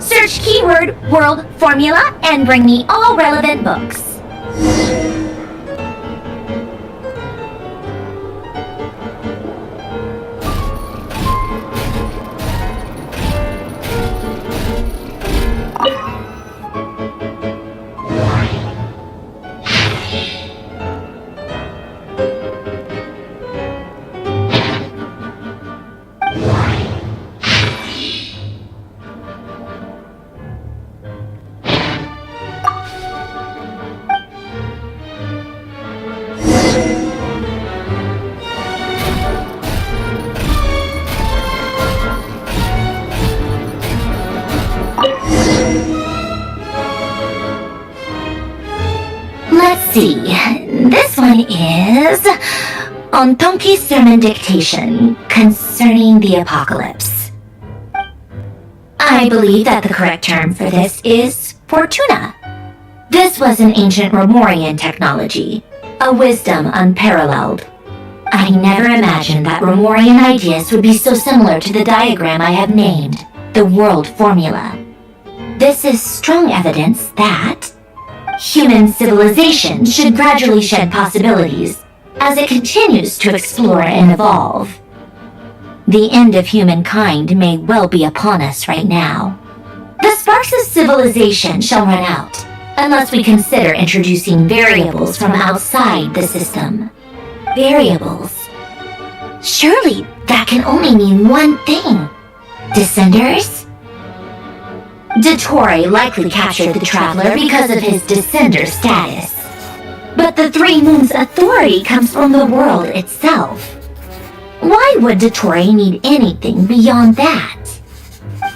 Search keyword world formula and bring me all relevant books. Let's see, this one is on Tonki's sermon dictation concerning the apocalypse. I believe that the correct term for this is Fortuna. This was an ancient Romorian technology, a wisdom unparalleled. I never imagined that Romorian ideas would be so similar to the diagram I have named, the world formula. This is strong evidence that human civilization should gradually shed possibilities as it continues to explore and evolve. The end of humankind may well be upon us right now. The sparks of civilization shall run out unless we consider introducing variables from outside the system. Variables. Surely that can only mean one thing. Descenders? Dotore likely captured the traveler because of his descender status. But the Three Moons' authority comes from the world itself. Why would dotore need anything beyond that?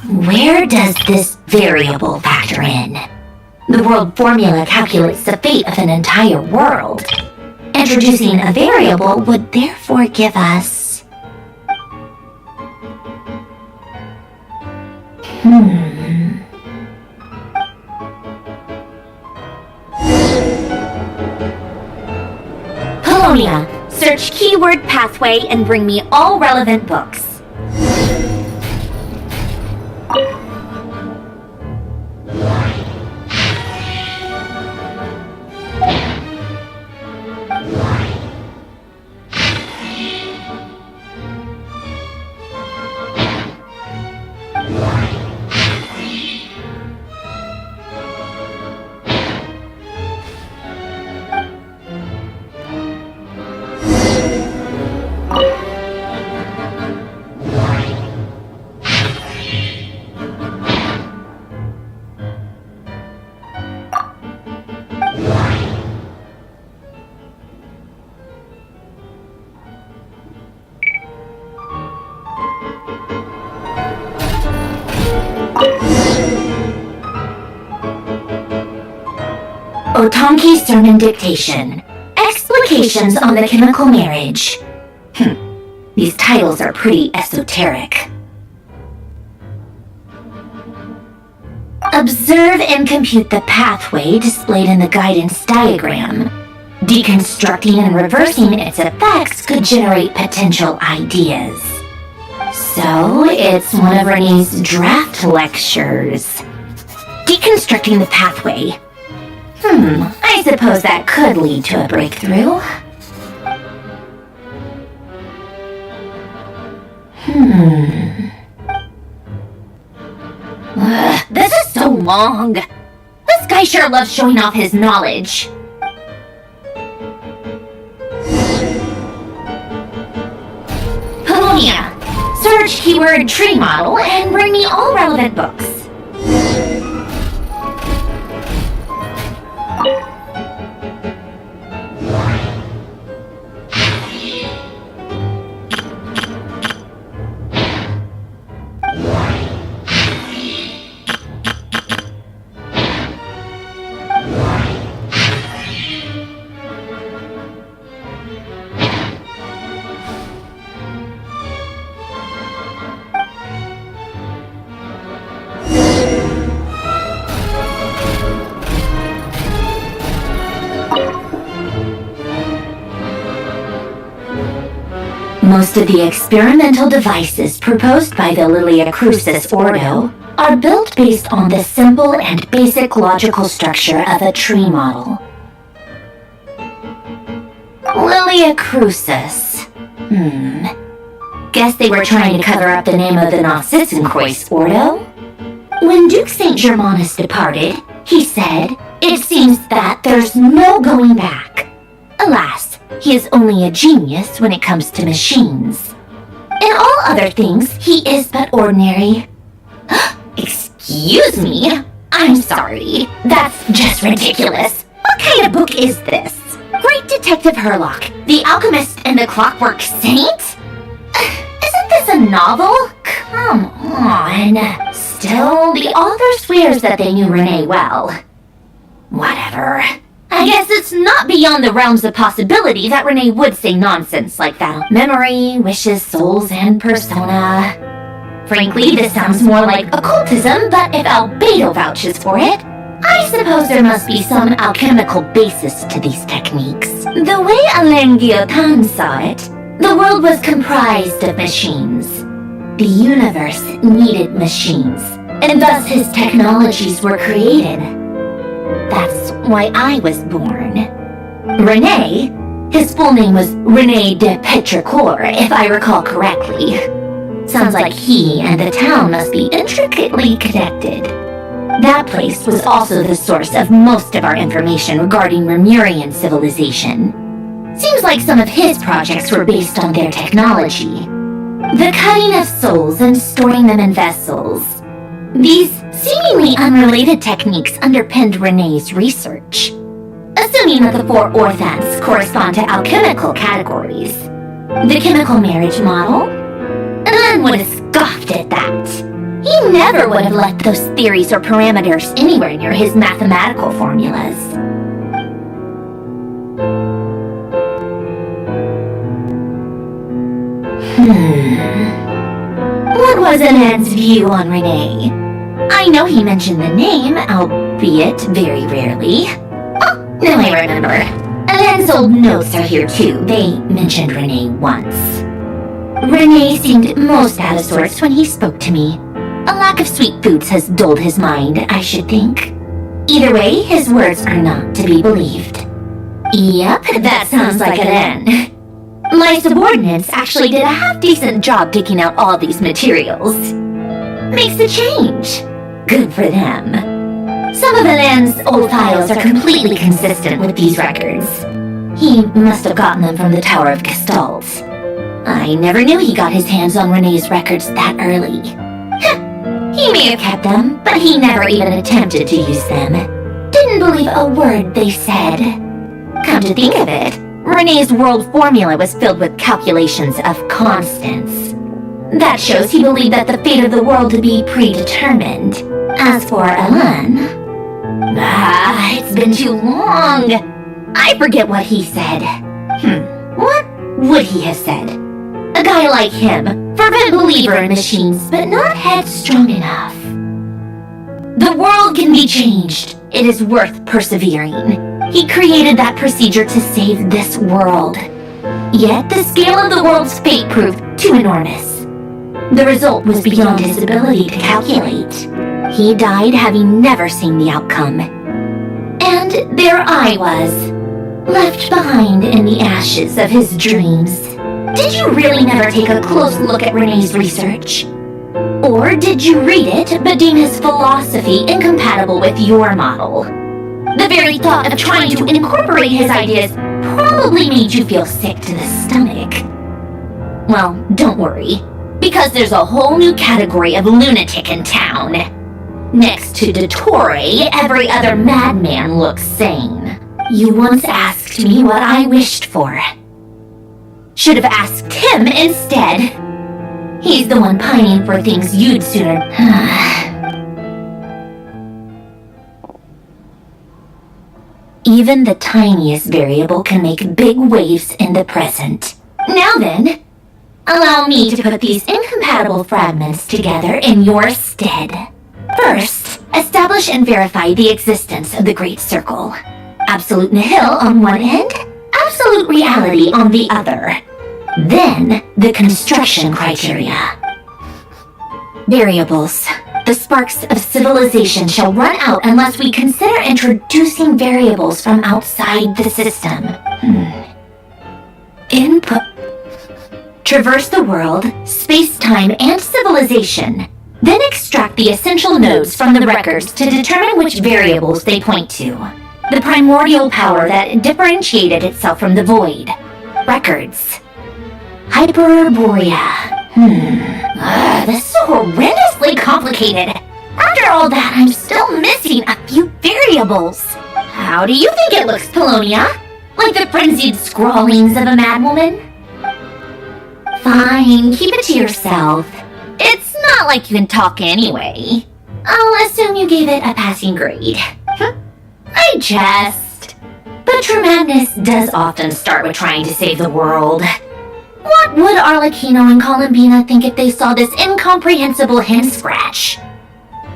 Where does this variable factor in? The world formula calculates the fate of an entire world. Introducing a variable would therefore give us... Polonia, search keyword pathway and bring me all relevant books. Otonki's sermon dictation. Explications on the chemical marriage. These titles are pretty esoteric. Observe and compute the pathway displayed in the guidance diagram. Deconstructing and reversing its effects could generate potential ideas. So, it's one of Renee's draft lectures. Deconstructing the pathway. I suppose that could lead to a breakthrough. This is so long. This guy sure loves showing off his knowledge. Polonia, search keyword tree model and bring me all relevant books. Most of the experimental devices proposed by the Lilia Crucis Ordo are built based on the simple and basic logical structure of a tree model. Lilia Crucis. Guess they were trying to cover up the name of the Narcissenkreuz Ordo? When Duke St. Germanus departed, he said, "It seems that there's no going back." Alas, he is only a genius when it comes to machines. In all other things, he is but ordinary. Excuse me? I'm sorry. That's just ridiculous. What kind of book is this? Great Detective Herlock, The Alchemist and the Clockwork Saint? Isn't this a novel? Come on. Still, the author swears that they knew Renee well. Whatever. I guess it's not beyond the realms of possibility that Renee would say nonsense like that. Memory, wishes, souls, and persona. Frankly, this sounds more like occultism, but if Albedo vouches for it, I suppose there must be some alchemical basis to these techniques. The way Alain Guillotin saw it, the world was comprised of machines. The universe needed machines, and thus his technologies were created. That's why I was born. Renee, his full name was Renee de Petrichor, if I recall correctly. Sounds like he and the town must be intricately connected. That place was also the source of most of our information regarding Remurian civilization. Seems like some of his projects were based on their technology. The cutting of souls and storing them in vessels. These seemingly unrelated techniques underpinned Renee's research. Assuming that the four orthants correspond to alchemical categories. The chemical marriage model? None would have scoffed at that. He never would have left those theories or parameters anywhere near his mathematical formulas. What was Alain's view on Renee? I know he mentioned the name, albeit very rarely. Oh, now I remember. Alain's old notes are here too. They mentioned Renee once. Renee seemed most out of sorts when he spoke to me. A lack of sweet foods has dulled his mind, I should think. Either way, his words are not to be believed. Yep, that sounds like Alain. My subordinates actually did a half-decent job digging out all these materials. Makes a change. Good for them. Some of Alain's old files are completely consistent with these records. He must have gotten them from the Tower of Gestalt. I never knew he got his hands on Renee's records that early. He may have kept them, but he never even attempted to use them. Didn't believe a word they said. Come to think of it, Renee's world formula was filled with calculations of constants. That shows he believed that the fate of the world to be predetermined. As for Alain... it's been too long. I forget what he said. What would he have said? A guy like him, fervent believer in machines, but not headstrong enough. The world can be changed. It is worth persevering. He created that procedure to save this world. Yet the scale of the world's fate proved too enormous. The result was beyond his ability to calculate. He died having never seen the outcome. And there I was, left behind in the ashes of his dreams. Did you really never take a close look at Renee's research? Or did you read it but deem his philosophy incompatible with your model? The very thought of trying to incorporate his ideas probably made you feel sick to the stomach. Well, don't worry, because there's a whole new category of lunatic in town. Next to dotore, every other madman looks sane. You once asked me what I wished for. Should have asked him instead. He's the one pining for things you'd sooner... Even the tiniest variable can make big waves in the present. Now then, allow me to put these incompatible fragments together in your stead. First, establish and verify the existence of the Great Circle. Absolute nihil on one end, absolute reality on the other. Then, the construction criteria. Variables. The sparks of civilization shall run out unless we consider introducing variables from outside the system. Input. Traverse the world, space-time, and civilization. Then extract the essential nodes from the records to determine which variables they point to. The primordial power that differentiated itself from the void. Records. Hyperborea. This is so horrendously complicated. After all that, I'm still missing a few variables. How do you think it looks, Polonia? Like the frenzied scrawlings of a madwoman? Fine, keep it to yourself. It's not like you can talk anyway. I'll assume you gave it a passing grade. I jest. But true madness does often start with trying to save the world. What would Arlecchino and Columbina think if they saw this incomprehensible hand scratch?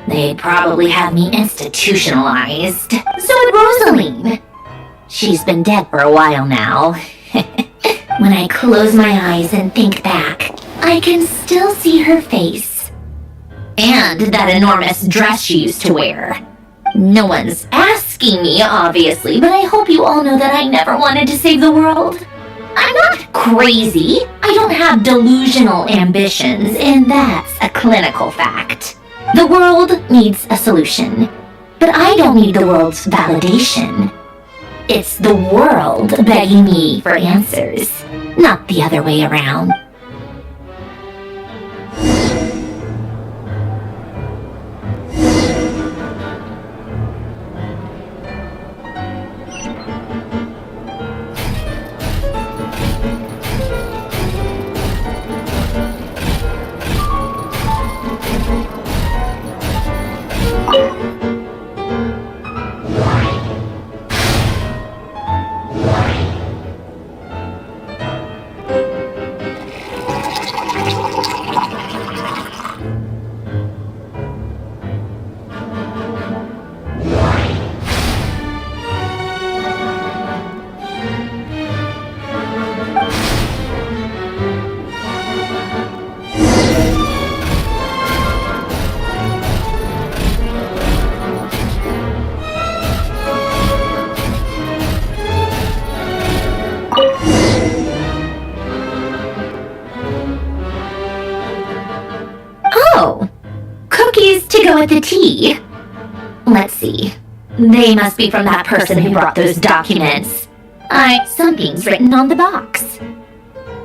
They'd probably have me institutionalized. So would Rosaline. She's been dead for a while now. When I close my eyes and think back, I can still see her face. And that enormous dress she used to wear. No one's asking me, obviously, but I hope you all know that I never wanted to save the world. I'm not crazy. I don't have delusional ambitions, and that's a clinical fact. The world needs a solution, but I don't need the world's validation. It's the world begging me for answers, not the other way around. Oh, cookies to go with the tea. Let's see. They must be from that person who brought those documents. Something's written on the box.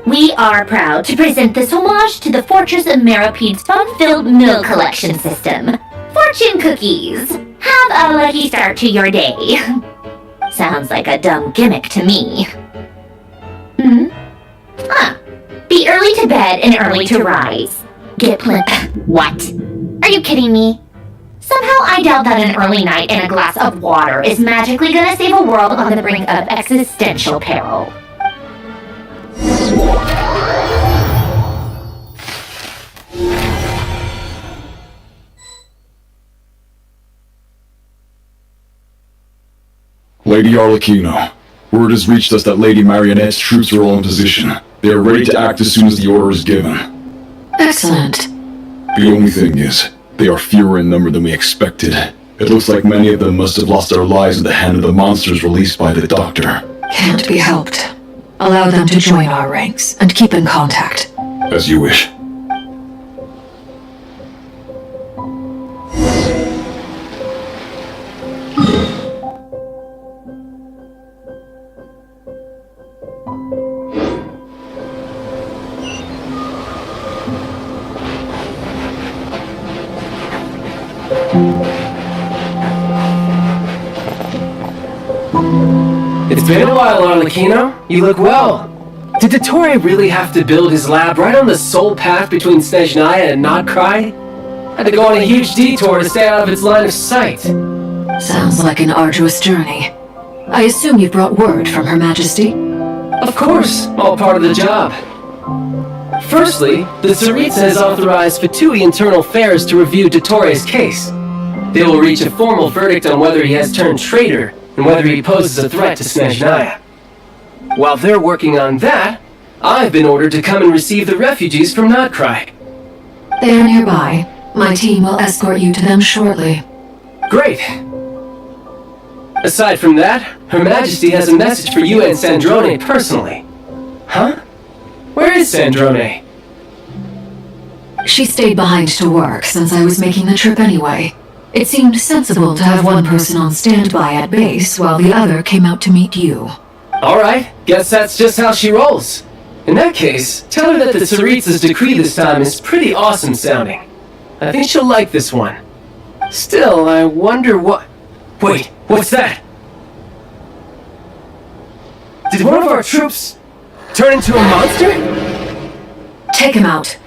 We are proud to present this homage to the Fortress of Meropede's fun-filled meal collection system. Fortune cookies. Have a lucky start to your day. Sounds like a dumb gimmick to me. Be early to bed and early to rise. Get What? Are you kidding me? Somehow I doubt that an early night and a glass of water is magically gonna save a world on the brink of existential peril. Lady Arlecchino, word has reached us that Lady Marionette's troops are all in position. They are ready to act as soon as the order is given. Excellent. The only thing is, they are fewer in number than we expected. It looks like many of them must have lost their lives at the hand of the monsters released by the Doctor. Can't be helped. Allow them to join our ranks and keep in contact. As you wish. It's been a while, Arlecchino. You look well. Did dotore really have to build his lab right on the sole path between Snezhnaya and Notcry? Had to go on a huge detour to stay out of its line of sight. Sounds like an arduous journey. I assume you brought word from Her Majesty? Of course, all part of the job. Firstly, the Tsaritsa has authorized Fatui Internal Affairs to review dotore's case. They will reach a formal verdict on whether he has turned traitor and whether he poses a threat to Snezhnaya. While they're working on that, I've been ordered to come and receive the refugees from Notcry. They are nearby. My team will escort you to them shortly. Great. Aside from that, Her Majesty has a message for you and Sandrone personally. Huh? Where is Sandrone? She stayed behind to work since I was making the trip anyway. It seemed sensible to have one person on standby at base while the other came out to meet you. Alright, guess that's just how she rolls. In that case, tell her that the Tsaritsa's decree this time is pretty awesome sounding. I think she'll like this one. Still, I wonder what... Wait, what's that? Did one of our troops turn into a monster? Take him out.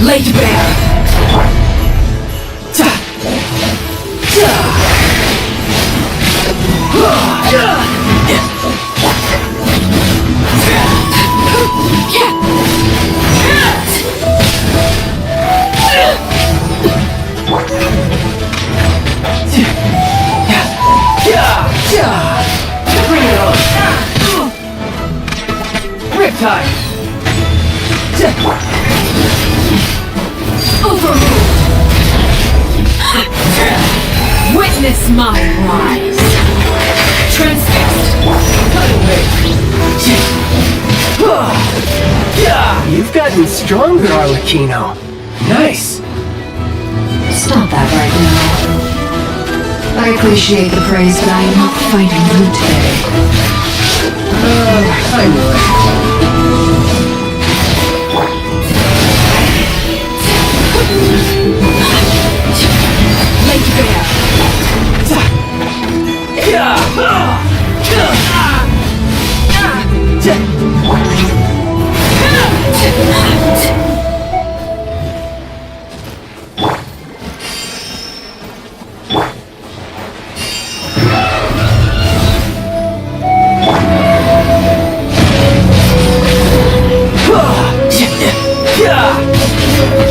Late bear! Bring it on! Riptide! Overruled! Witness my rise! Transfixed! Cut away! You've gotten stronger, Arlecchino. Nice! Stop that right now. I appreciate the praise, but I am not fighting you today. I knew Lake Bear!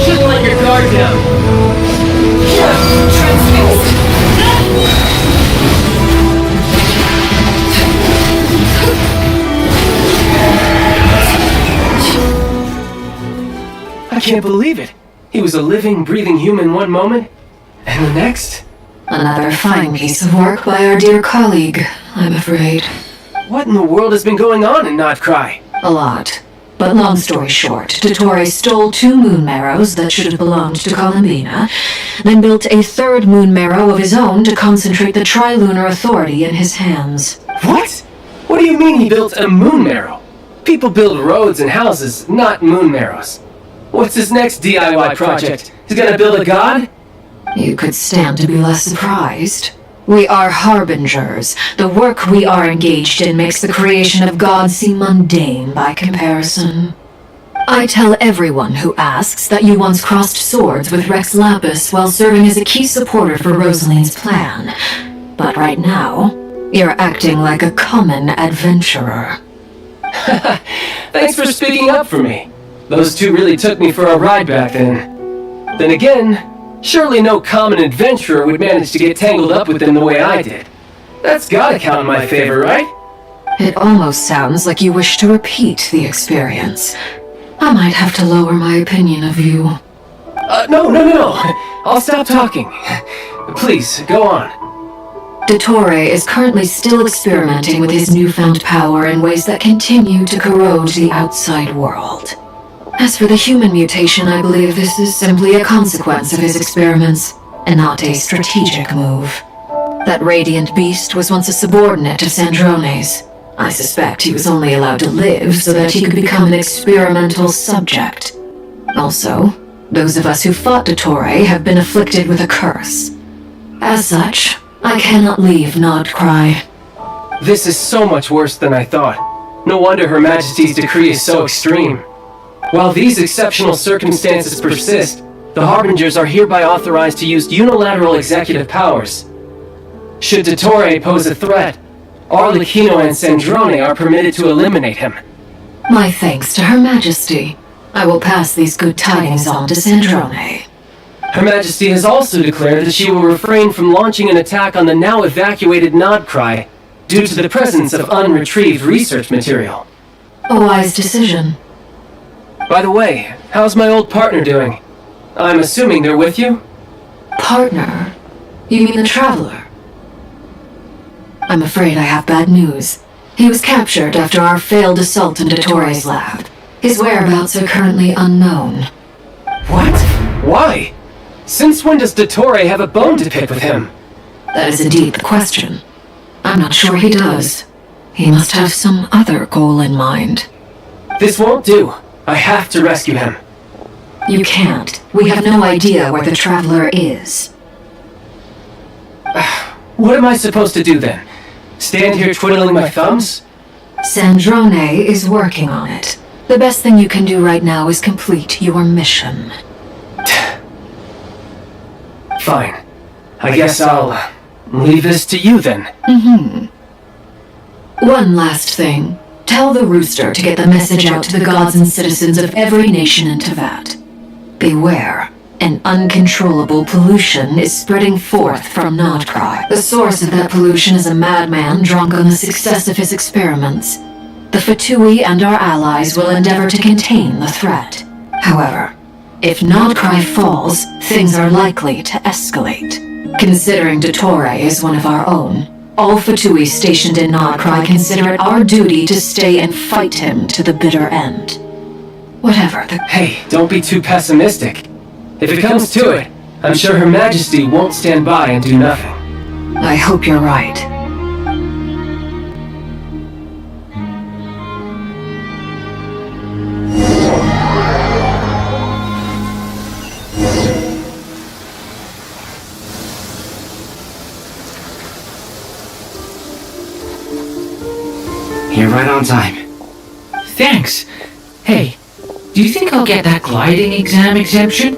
Shouldn't let your guard down. Transfixed! I can't believe it. He was a living, breathing human one moment, and the next? Another fine piece of work by our dear colleague, I'm afraid. What in the world has been going on in Notcry? A lot. But long story short, dotore stole 2 moon marrows that should have belonged to Columbina, then built a 3rd moon marrow of his own to concentrate the Trilunar Authority in his hands. What? What do you mean he built a moon marrow? People build roads and houses, not moon marrows. What's his next DIY project? He's gonna build a god? You could stand to be less surprised. We are harbingers. The work we are engaged in makes the creation of gods seem mundane by comparison. I tell everyone who asks that you once crossed swords with Rex Lapis while serving as a key supporter for Rosaline's plan. But right now, you're acting like a common adventurer. Thanks for speaking up for me. Those 2 really took me for a ride back then. Then again, surely no common adventurer would manage to get tangled up with them the way I did. That's gotta count in my favor, right? It almost sounds like you wish to repeat the experience. I might have to lower my opinion of you. No. I'll stop talking. Please, go on. Dotore is currently still experimenting with his newfound power in ways that continue to corrode the outside world. As for the human mutation, I believe this is simply a consequence of his experiments, and not a strategic move. That radiant beast was once a subordinate of Sandrone's. I suspect he was only allowed to live so that he could become an experimental subject. Also, those of us who fought dotore have been afflicted with a curse. As such, I cannot leave Nodcry. This is so much worse than I thought. No wonder Her Majesty's decree is so extreme. While these exceptional circumstances persist, the Harbingers are hereby authorized to use unilateral executive powers. Should dotore pose a threat, Arlecchino and Sandrone are permitted to eliminate him. My thanks to Her Majesty. I will pass these good tidings on to Sandrone. Her Majesty has also declared that she will refrain from launching an attack on the now evacuated Nodcry due to the presence of unretrieved research material. A wise decision. By the way, how's my old partner doing? I'm assuming they're with you? Partner? You mean the Traveler? I'm afraid I have bad news. He was captured after our failed assault in Dottore's lab. His whereabouts are currently unknown. What? Why? Since when does dotore have a bone to pick with him? That is indeed the question. I'm not sure he does. He must have some other goal in mind. This won't do. I have to rescue him. You can't. We have no idea where the Traveler is. What am I supposed to do then? Stand here twiddling my thumbs? Sandrone is working on it. The best thing you can do right now is complete your mission. Fine. I guess I'll leave this to you then. One last thing. Tell the Rooster to get the message out to the gods and citizens of every nation in Tevat. Beware. An uncontrollable pollution is spreading forth from Nodcry. The source of that pollution is a madman drunk on the success of his experiments. The Fatui and our allies will endeavor to contain the threat. However, if Nodcry falls, things are likely to escalate. Considering dotore is one of our own, all Fatui stationed in Nodcry consider it our duty to stay and fight him to the bitter end. Whatever the— Hey, don't be too pessimistic. If it comes to it, I'm sure Her Majesty won't stand by and do nothing. I hope you're right. You're right on time. Thanks. Hey, do you think I'll get that gliding exam exemption?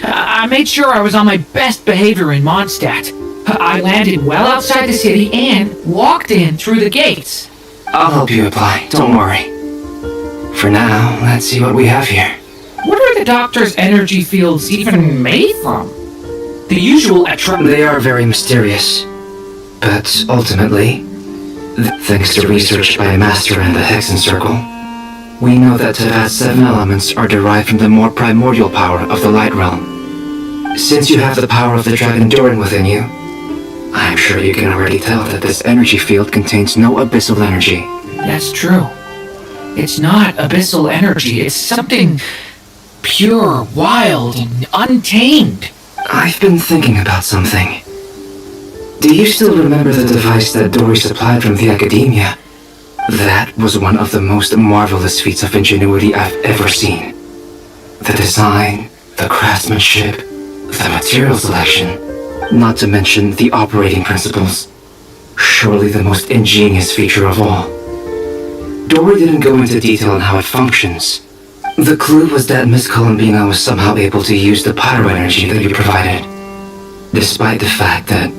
I made sure I was on my best behavior in Mondstadt. I landed well outside the city and walked in through the gates. I'll help you apply, don't worry. For now, let's see what we have here. What are the doctor's energy fields even made from? The usual They are very mysterious. But ultimately, thanks to research by a master in the Hexen Circle, we know that Tevat's 7 elements are derived from the more primordial power of the Light Realm. Since you have the power of the Dragon Durin within you, I'm sure you can already tell that this energy field contains no abyssal energy. That's true. It's not abyssal energy, it's something pure, wild, and untamed. I've been thinking about something. Do you still remember the device that Dory supplied from the Academia? That was one of the most marvelous feats of ingenuity I've ever seen. The design, the craftsmanship, the material selection, not to mention the operating principles. Surely the most ingenious feature of all. Dory didn't go into detail on how it functions. The clue was that Miss Columbina was somehow able to use the pyro energy that you provided, despite the fact that,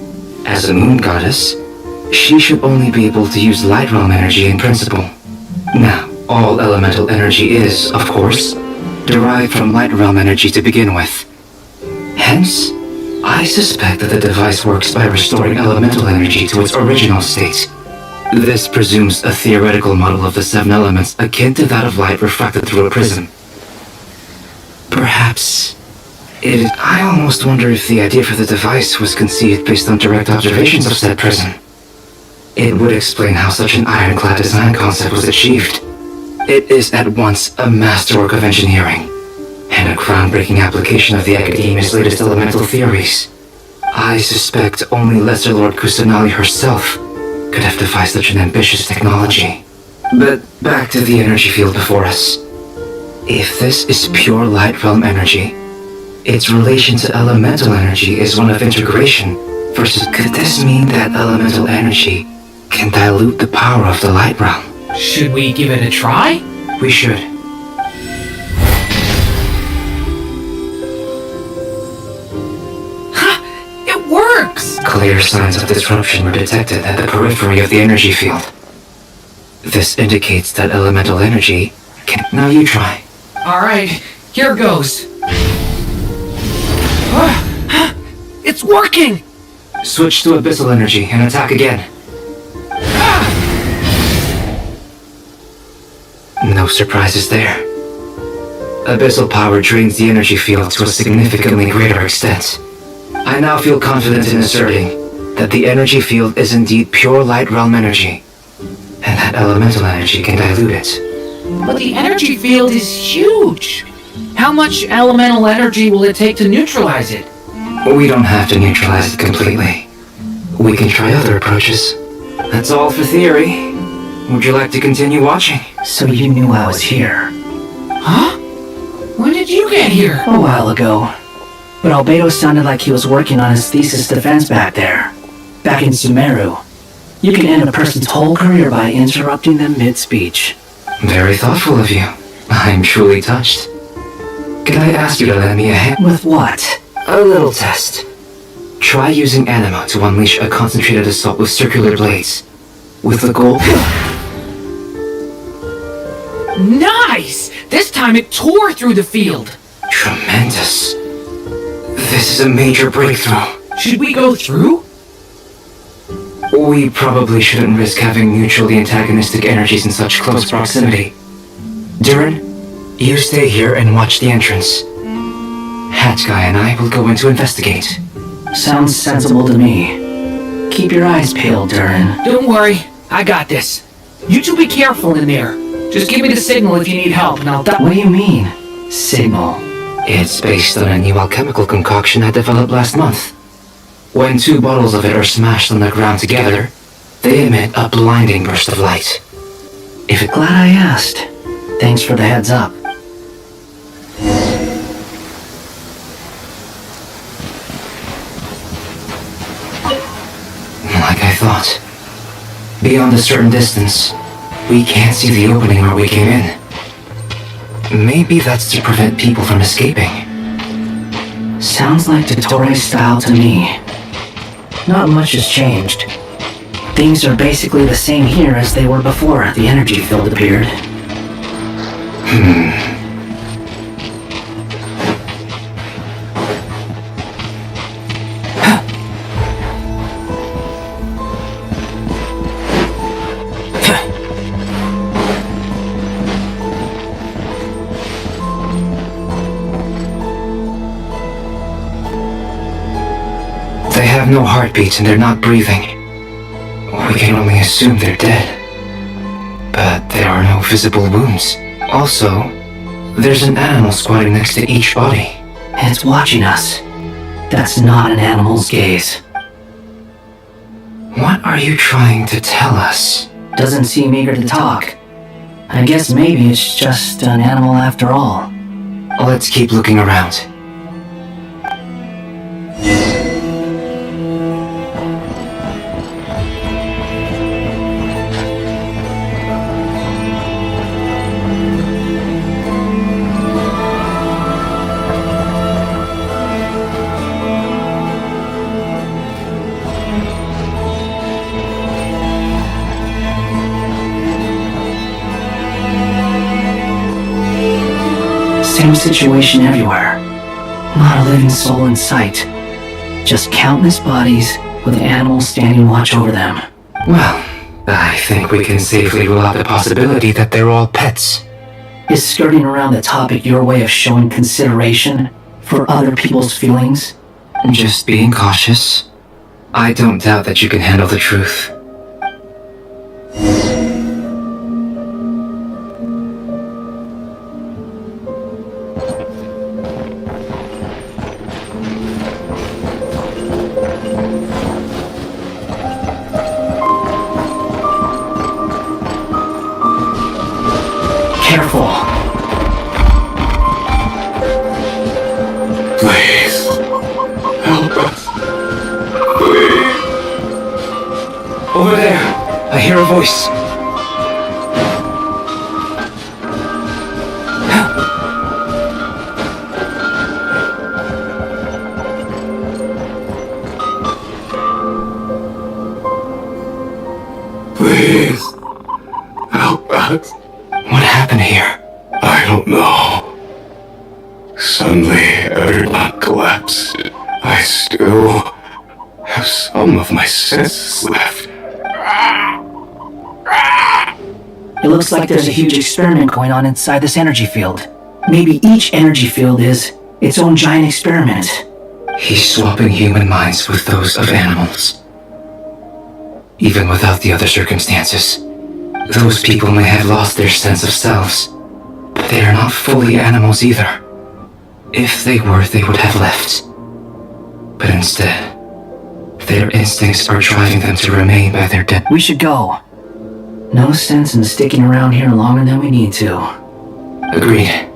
as a moon goddess, she should only be able to use Light Realm energy in principle. Now, all elemental energy is, of course, derived from Light Realm energy to begin with. Hence, I suspect that the device works by restoring elemental energy to its original state. This presumes a theoretical model of the 7 elements akin to that of light refracted through a prism. Perhaps I almost wonder if the idea for the device was conceived based on direct observations of said prison. It would explain how such an ironclad design concept was achieved. It is at once a masterwork of engineering and a groundbreaking application of the Academia's latest elemental theories. I suspect only Lesser Lord Kusanali herself could have devised such an ambitious technology. But back to the energy field before us. If this is pure light realm energy, its relation to elemental energy is one of integration versus... Could this mean that elemental energy can dilute the power of the light realm? Should we give it a try? We should. It works! Clear signs of disruption were detected at the periphery of the energy field. This indicates that elemental energy can... Now you try. Alright, here goes. It's working! Switch to abyssal energy and attack again. No surprises there. Abyssal power drains the energy field to a significantly greater extent. I now feel confident in asserting that the energy field is indeed pure light realm energy, and that elemental energy can dilute it. But the energy field is huge! How much elemental energy will it take to neutralize it? We don't have to neutralize it completely. We can try other approaches. That's all for theory. Would you like to continue watching? So you knew I was here. Huh? When did you get here? A while ago. But Albedo sounded like he was working on his thesis defense back there. Back in Sumeru. You can end a person's whole career by interrupting them mid-speech. Very thoughtful of you. I'm truly touched. Could I ask you to lend me a hand? With what? A little test. Try using Anima to unleash a concentrated assault with circular blades. With the goal... Nice! This time it tore through the field! Tremendous. This is a major breakthrough. Should we go through? We probably shouldn't risk having mutually antagonistic energies in such close proximity. Durin, you stay here and watch the entrance. Hat Guy and I will go in to investigate. Sounds sensible to me. Keep your eyes peeled, Durin. Don't worry, I got this. You two be careful in there. Just give me the signal if you need help and I'll... What do you mean, signal? It's based on a new alchemical concoction I developed last month. When 2 bottles of it are smashed on the ground together, they emit a blinding burst of light. If it... Glad I asked. Thanks for the heads up. Like I thought. Beyond a certain distance, we can't see the opening where we came in. Maybe that's to prevent people from escaping. Sounds like Dotore's style to me. Not much has changed. Things are basically the same here as they were before the energy field appeared. They have no heartbeats and they're not breathing. We can only assume they're dead. But there are no visible wounds. Also, there's an animal squatting next to each body. It's watching us. That's not an animal's gaze. What are you trying to tell us? Doesn't seem eager to talk. I guess maybe it's just an animal after all. Let's keep looking around. Same situation everywhere. Not a living soul in sight. Just countless bodies with animals standing watch over them. Well, I think we can safely rule out the possibility that they're all pets. Is skirting around the topic your way of showing consideration for other people's feelings? Just being cautious. I don't doubt that you can handle the truth. Careful. Please. Help us. Please. Over there! I hear a voice. Please. Help us. What happened here? I don't know. Suddenly, everyone collapsed. I still have some of my senses left. It looks like there's a huge experiment going on inside this energy field. Maybe each energy field is its own giant experiment. He's swapping human minds with those of animals. Even without the other circumstances, those people may have lost their sense of selves, but they are not fully animals either. If they were, they would have left. But instead, their instincts are driving them to remain by their dead. We should go. No sense in sticking around here longer than we need to. Agreed.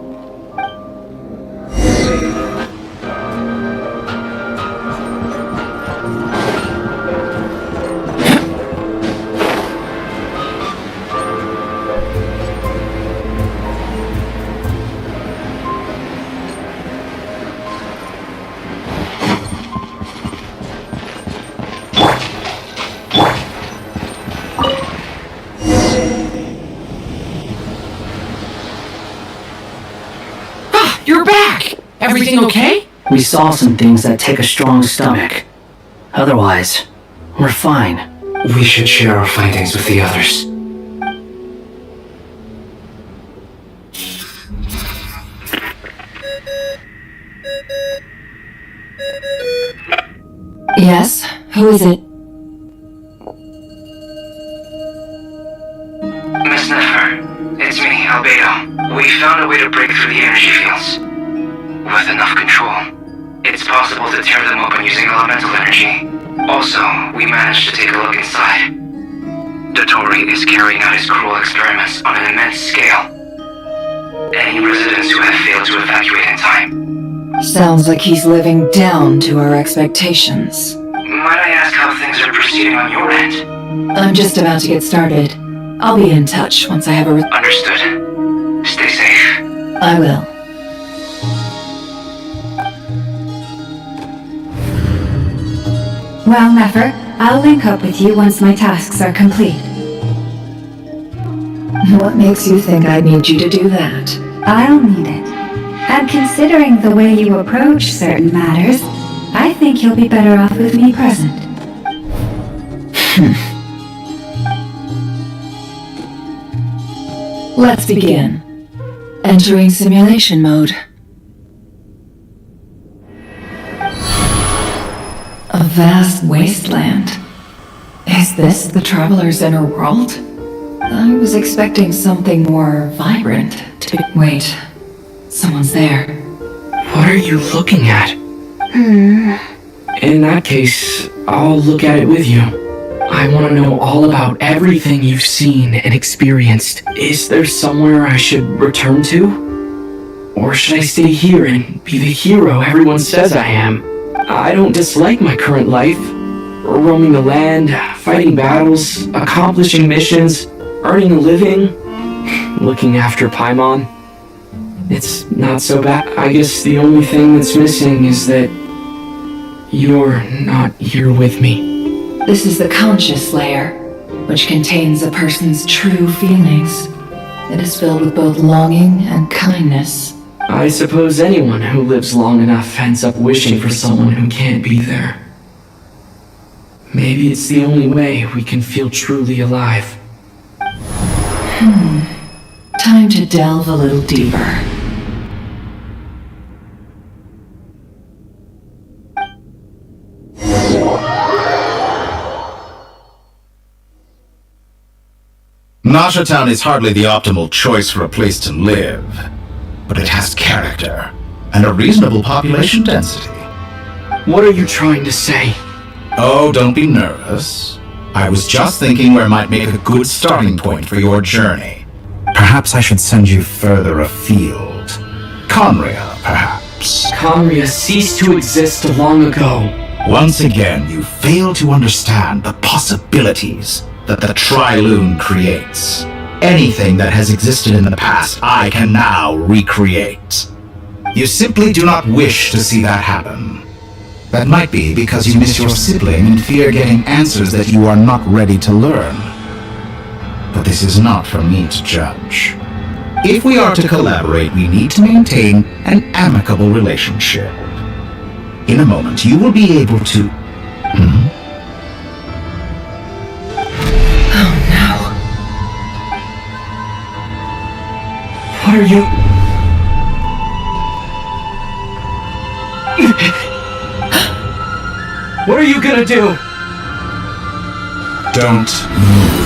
You're back! Everything okay? We saw some things that take a strong stomach. Otherwise, we're fine. We should share our findings with the others. Yes? Who is it? Miss Nefer, it's me, Albedo. We found a way to break through the energy fields. With enough control, it's possible to tear them open using elemental energy. Also, we managed to take a look inside. Dotore is carrying out his cruel experiments on an immense scale. Any residents who have failed to evacuate in time. Sounds like he's living down to our expectations. Might I ask how things are proceeding on your end? I'm just about to get started. I'll be in touch once I have a Understood. Stay safe. I will. Well, Nefer, I'll link up with you once my tasks are complete. What makes you think I need you to do that? I'll need it. And considering the way you approach certain matters, I think you'll be better off with me present. Let's begin. Entering simulation mode. A vast wasteland. Is this the traveler's inner world? I was expecting something more vibrant to... Wait. Someone's there. What are you looking at? In that case, I'll look at it with you. I want to know all about everything you've seen and experienced. Is there somewhere I should return to? Or should I stay here and be the hero everyone says I am? I don't dislike my current life. Roaming the land, fighting battles, accomplishing missions, earning a living, looking after Paimon. It's not so bad. I guess the only thing that's missing is that you're not here with me. This is the conscious layer, which contains a person's true feelings. It is filled with both longing and kindness. I suppose anyone who lives long enough ends up wishing for someone who can't be there. Maybe it's the only way we can feel truly alive. Time to delve a little deeper. Nasha Town is hardly the optimal choice for a place to live, but it has character and a reasonable population density. What are you trying to say? Oh, don't be nervous. I was just thinking where might make a good starting point for your journey. Perhaps I should send you further afield. Conria, perhaps. Conria ceased to exist long ago. Once again, you fail to understand the possibilities that the Tri-Lune creates. Anything that has existed in the past, I can now recreate. You simply do not wish to see that happen. That might be because you miss your sibling and fear getting answers that you are not ready to learn. But this is not for me to judge. If we are to collaborate, we need to maintain an amicable relationship. In a moment, you will be able to... What are you... What are you gonna do? Don't move.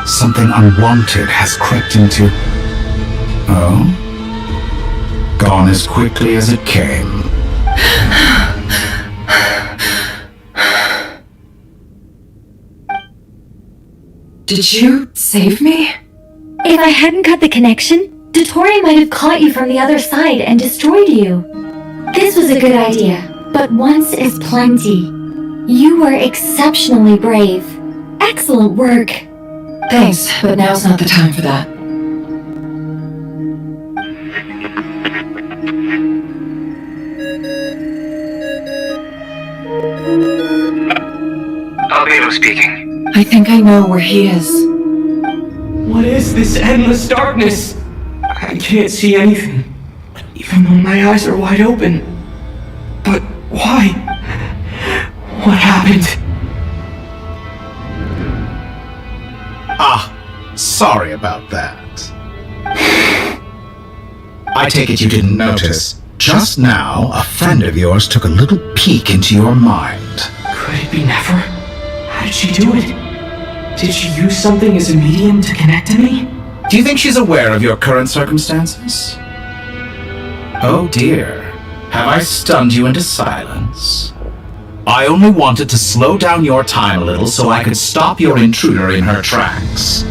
Something unwanted has crept into... Oh? Gone as quickly as it came. Did you save me? If I hadn't cut the connection, dotore might have caught you from the other side and destroyed you. This was a good idea, but once is plenty. You were exceptionally brave. Excellent work. Thanks, but now's not the time for that. Albedo speaking. I think I know where he is. What is this endless darkness? I can't see anything, even though my eyes are wide open. But why? What happened? Sorry about that. I take it you didn't notice. Just now, a friend of yours took a little peek into your mind. Could it be Nefer? How did she do it? Did she use something as a medium to connect to me? Do you think she's aware of your current circumstances? Oh dear. Have I stunned you into silence? I only wanted to slow down your time a little so I could stop your intruder in her tracks.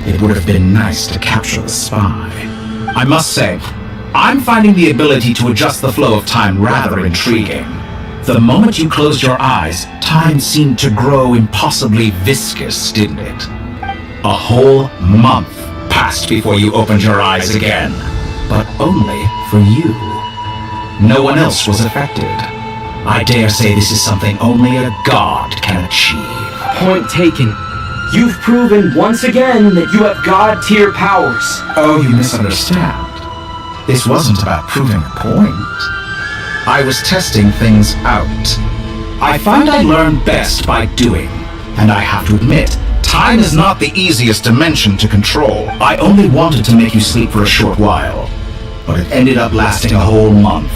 It would have been nice to capture the spy. I must say, I'm finding the ability to adjust the flow of time rather intriguing. The moment you closed your eyes, time seemed to grow impossibly viscous, didn't it? A whole month passed before you opened your eyes again, but only for you. No one else was affected. I dare say this is something only a god can achieve. Point taken. You've proven once again that you have god-tier powers. Oh, you misunderstand. This wasn't about proving a point. I was testing things out. I find I learn best by doing, and I have to admit, time is not the easiest dimension to control. I only wanted to make you sleep for a short while, but it ended up lasting a whole month.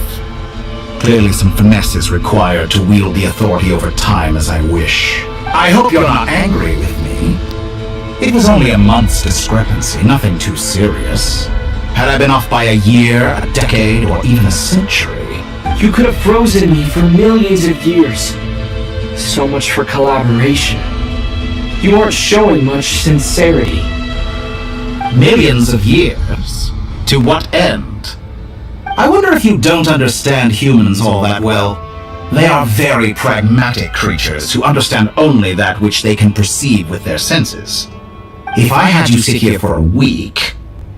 Clearly some finesse is required to wield the authority over time as I wish. I hope you're not angry with me. It was only a month's discrepancy, nothing too serious. Had I been off by a year, a decade, or even a century... You could have frozen me for millions of years. So much for collaboration. You aren't showing much sincerity. Millions of years? To what end? I wonder if you don't understand humans all that well. They are very pragmatic creatures who understand only that which they can perceive with their senses. If I had you sit here for a week,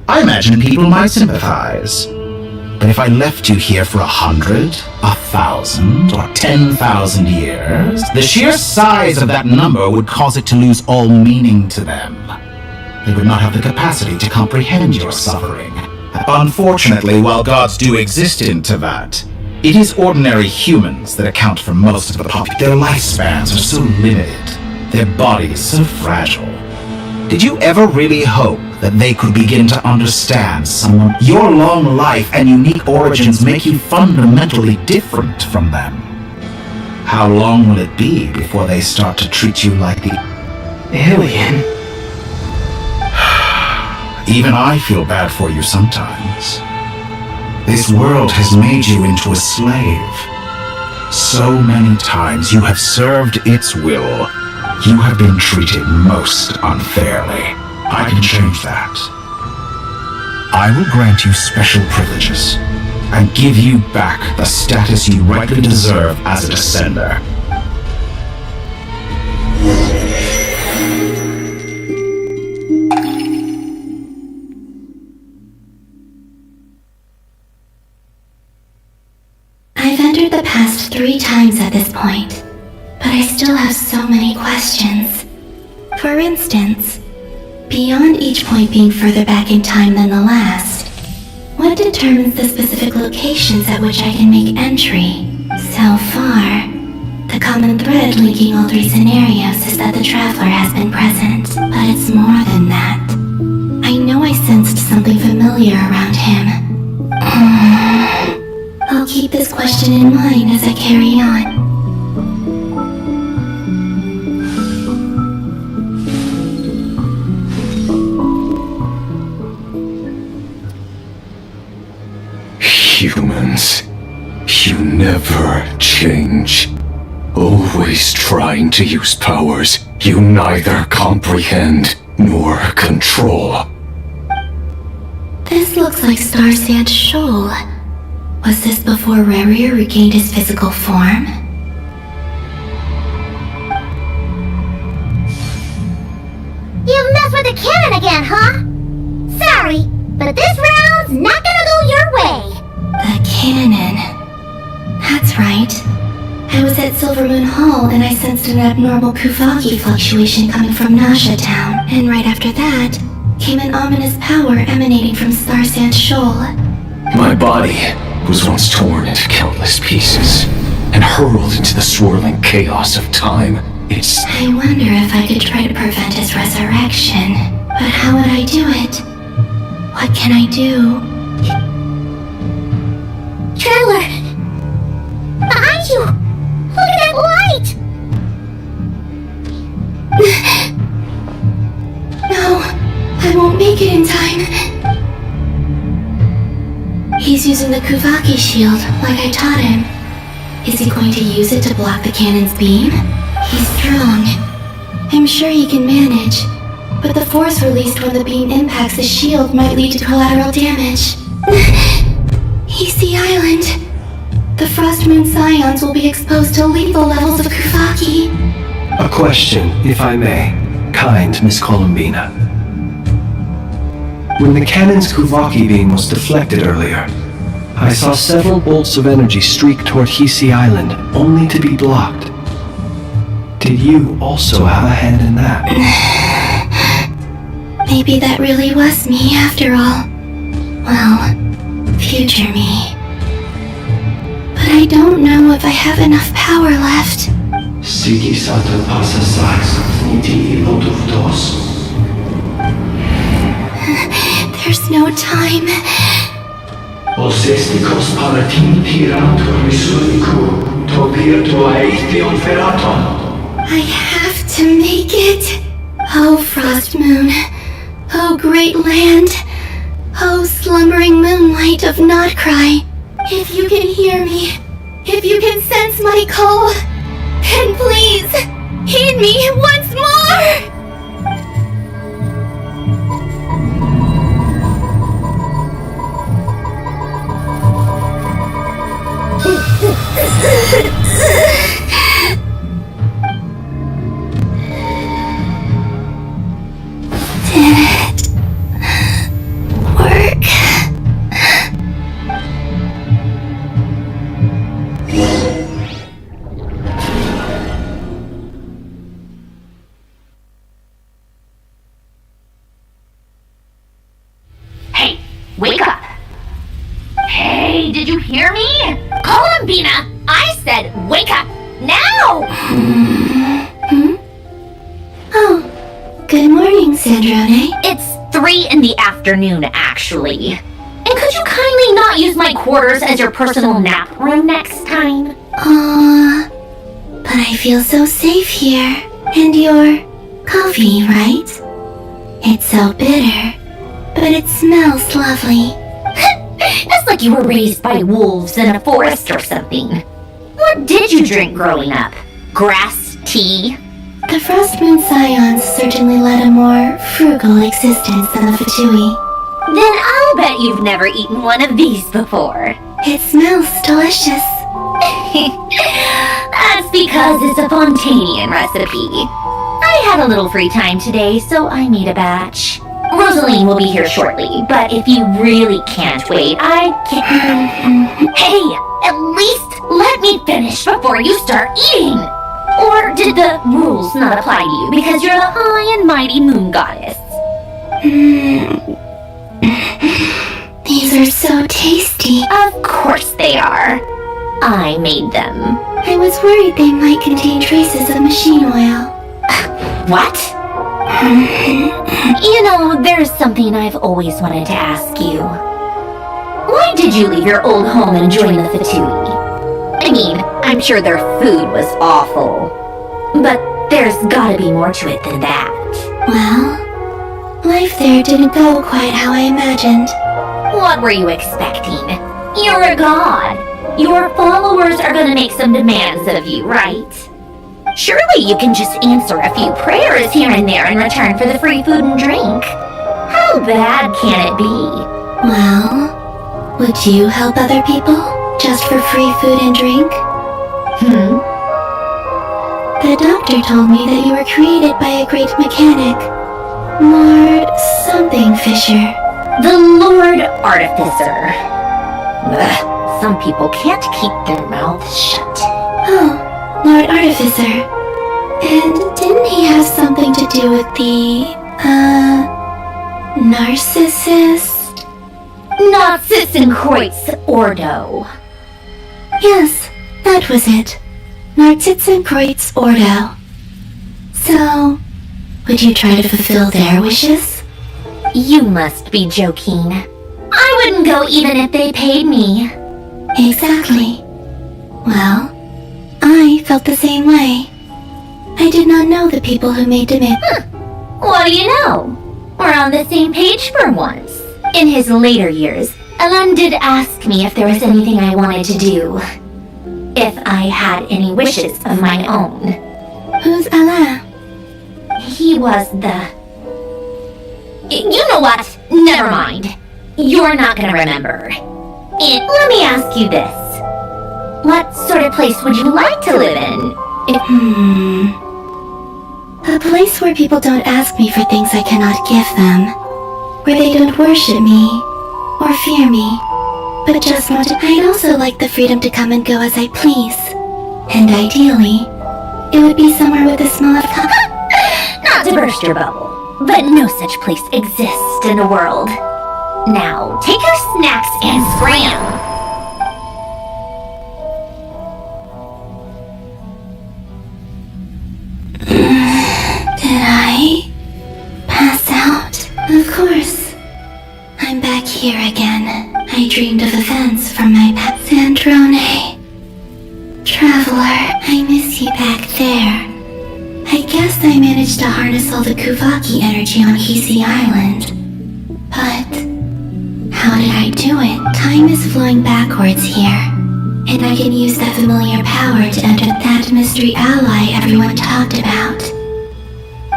I imagine people might sympathize. But if I left you here for 100, 1,000, or 10,000 years, the sheer size of that number would cause it to lose all meaning to them. They would not have the capacity to comprehend your suffering. Unfortunately, while gods do exist in Tevat, it is ordinary humans that account for most of the population. Their lifespans are so limited, their bodies so fragile. Did you ever really hope that they could begin to understand someone? Your long life and unique origins make you fundamentally different from them. How long will it be before they start to treat you like the... Alien? Even I feel bad for you sometimes. This world has made you into a slave. So many times you have served its will. You have been treated most unfairly. I can change that. I will grant you special privileges and give you back the status you rightly deserve as a descender. I've entered the past 3 times at this point, but I still have so many questions. For instance, beyond each point being further back in time than the last, what determines the specific locations at which I can make entry? So far, the common thread linking all 3 scenarios is that the traveler has been present, but it's more than that. I know I sensed something familiar around him. I'll keep this question in mind as I carry on. Humans, you never change. Always trying to use powers you neither comprehend nor control. This looks like Star Sand Shoal. Was this before Rarier regained his physical form? You messed with the cannon again, huh? Sorry, but this round's not gonna go your way. The cannon. That's right. I was at Silver Moon Hall and I sensed an abnormal Kuvaki fluctuation coming from Nasha Town. And right after that, came an ominous power emanating from Star Sand Shoal. My body was once torn into countless pieces and hurled into the swirling chaos of time. I wonder if I could try to prevent his resurrection. But how would I do it? What can I do? Traveler! Behind you! Look at that light! No, I won't make it in time. He's using the Kuvaki shield, like I taught him. Is he going to use it to block the cannon's beam? He's strong. I'm sure he can manage. But the force released when the beam impacts the shield might lead to collateral damage. He's the island. The Frost Moon Scions will be exposed to lethal levels of Kuvaki. A question, if I may. Kind Miss Columbina. When the cannon's Kuvaki beam was deflected earlier, I saw several bolts of energy streak toward Hisi Island, only to be blocked. Did you also have a hand in that? Maybe that really was me after all. Well, future me. But I don't know if I have enough power left. Sigi Sato pasa sax, niti ilotuf dos. There's no time. Osestikos palatin tiratur misuniku, topir tua eition feraton. I have to make it. Oh, Frost Moon. Oh, great land. Oh, slumbering moonlight of Notcry. If you can hear me, if you can sense my call, then please, heed me once more! Did it work? Hey, wake up! Hey, did you hear me? Columbina, I said wake up now! Oh, good morning, Sandrone. It's 3 in the afternoon, actually. And could you kindly not use my quarters as your personal nap room next time? But I feel so safe here. And you're Coffee, right? It's so bitter, but it smells lovely. It's like you were raised by wolves in a forest or something. What did you drink growing up? Grass tea? The Frost Moon Scions certainly led a more frugal existence than the Fatui. Then I'll bet you've never eaten one of these before. It smells delicious. That's because it's a Fontanian recipe. I had a little free time today, so I made a batch. Rosaline will be here shortly, but if you really can't wait, I can... Hey, at least let me finish before you start eating! Or did the rules not apply to you because you're the high and mighty moon goddess? These are so tasty. Of course they are. I made them. I was worried they might contain traces of machine oil. What? You know, there's something I've always wanted to ask you. Why did you leave your old home and join the Fatui? I mean, I'm sure their food was awful. But there's gotta be more to it than that. Well, life there didn't go quite how I imagined. What were you expecting? You're a god. Your followers are gonna make some demands of you, right? Surely you can just answer a few prayers here and there in return for the free food and drink. How bad can it be? Well, would you help other people just for free food and drink? The doctor told me that you were created by a great mechanic. Lord something Fisher. The Lord Artificer. Ugh, some people can't keep their mouths shut. Oh. Lord Artificer. And didn't he have something to do with the, narcissist? Narcissenkreuz Ordo. Yes, that was it. Narcissenkreuz Ordo. So, would you try to fulfill their wishes? You must be joking. I wouldn't go even if they paid me. Exactly. Well, I felt the same way. I did not know the people who made demands. What do you know? We're on the same page for once. In his later years, Alan did ask me if there was anything I wanted to do. If I had any wishes of my own. Who's Alan? He was the... You know what? Never mind. You're not gonna remember. And let me ask you this. What sort of place would you like to live in? A place where people don't ask me for things I cannot give them. Where they don't worship me, or fear me, but just want to... I'd also like the freedom to come and go as I please. And ideally, it would be somewhere with a small... Not to burst your bubble, but no such place exists in the world. Now, take your snacks and scram! Did I pass out? Of course. I'm back here again. I dreamed of events from my past Sandrone. Traveler, I miss you back there. I guess I managed to harness all the Kuvaki energy on Hisi Island. But how did I do it? Time is flowing backwards here. And I can use that familiar power to enter that mystery ally everyone talked about.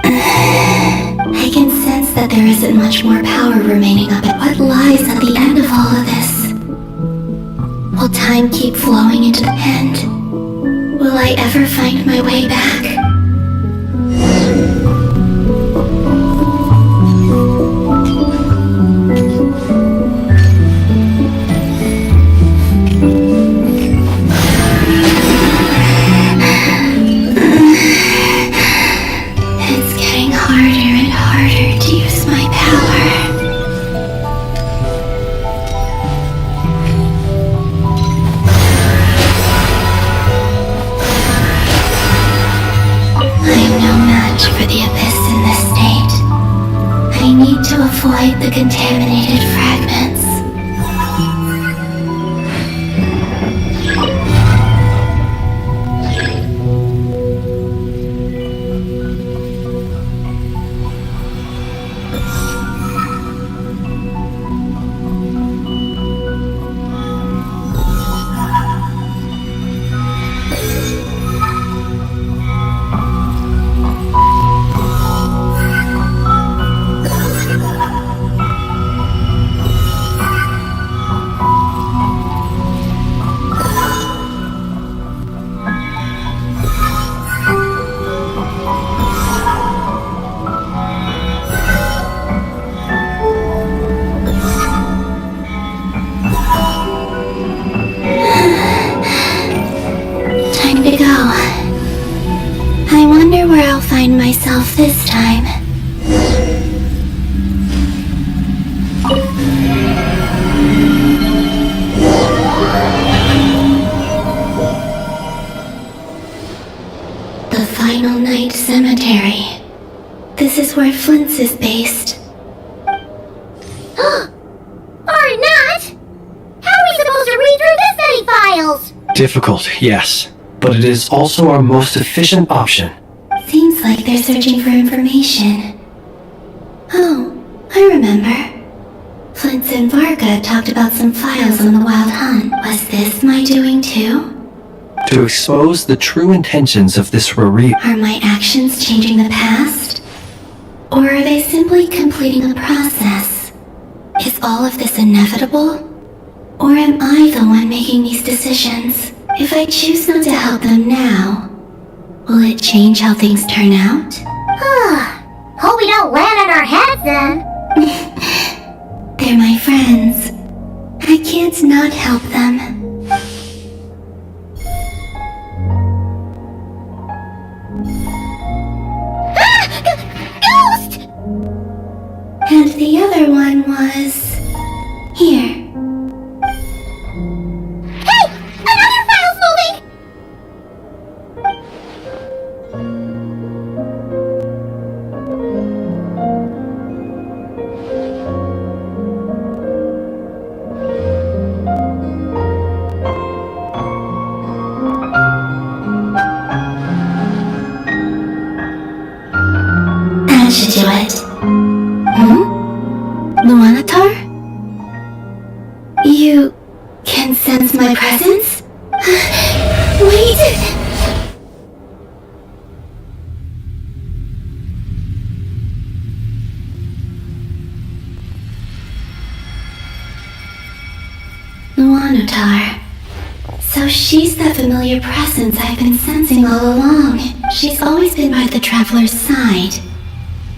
I can sense that there isn't much more power remaining up at what lies at the end of all of this. Will time keep flowing into the end? Will I ever find my way back? Avoid the contaminated fragments. myself this time. The Final Night Cemetery. This is where Flint's is based. Or not! How are we supposed to read through this many files? Difficult, yes, but it is also our most efficient option. Seems like they're searching for information. Oh, I remember. Flint's and Varga talked about some files on the Wild Hunt. Was this my doing too? To expose the true intentions of this Rari. Are my actions changing the past? Or are they simply completing a process? Is all of this inevitable? Or am I the one making these decisions? If I choose not to help them now, will it change how things turn out? Hope we don't land on our heads then. They're my friends. I can't not help them. Ghost! And the other one was... here. Hey! Another file's moving! That should do it. Luanatar? You can sense my presence? Wait! Luanatar. So she's that familiar presence I've been sensing all along. She's always been by the Traveler's side.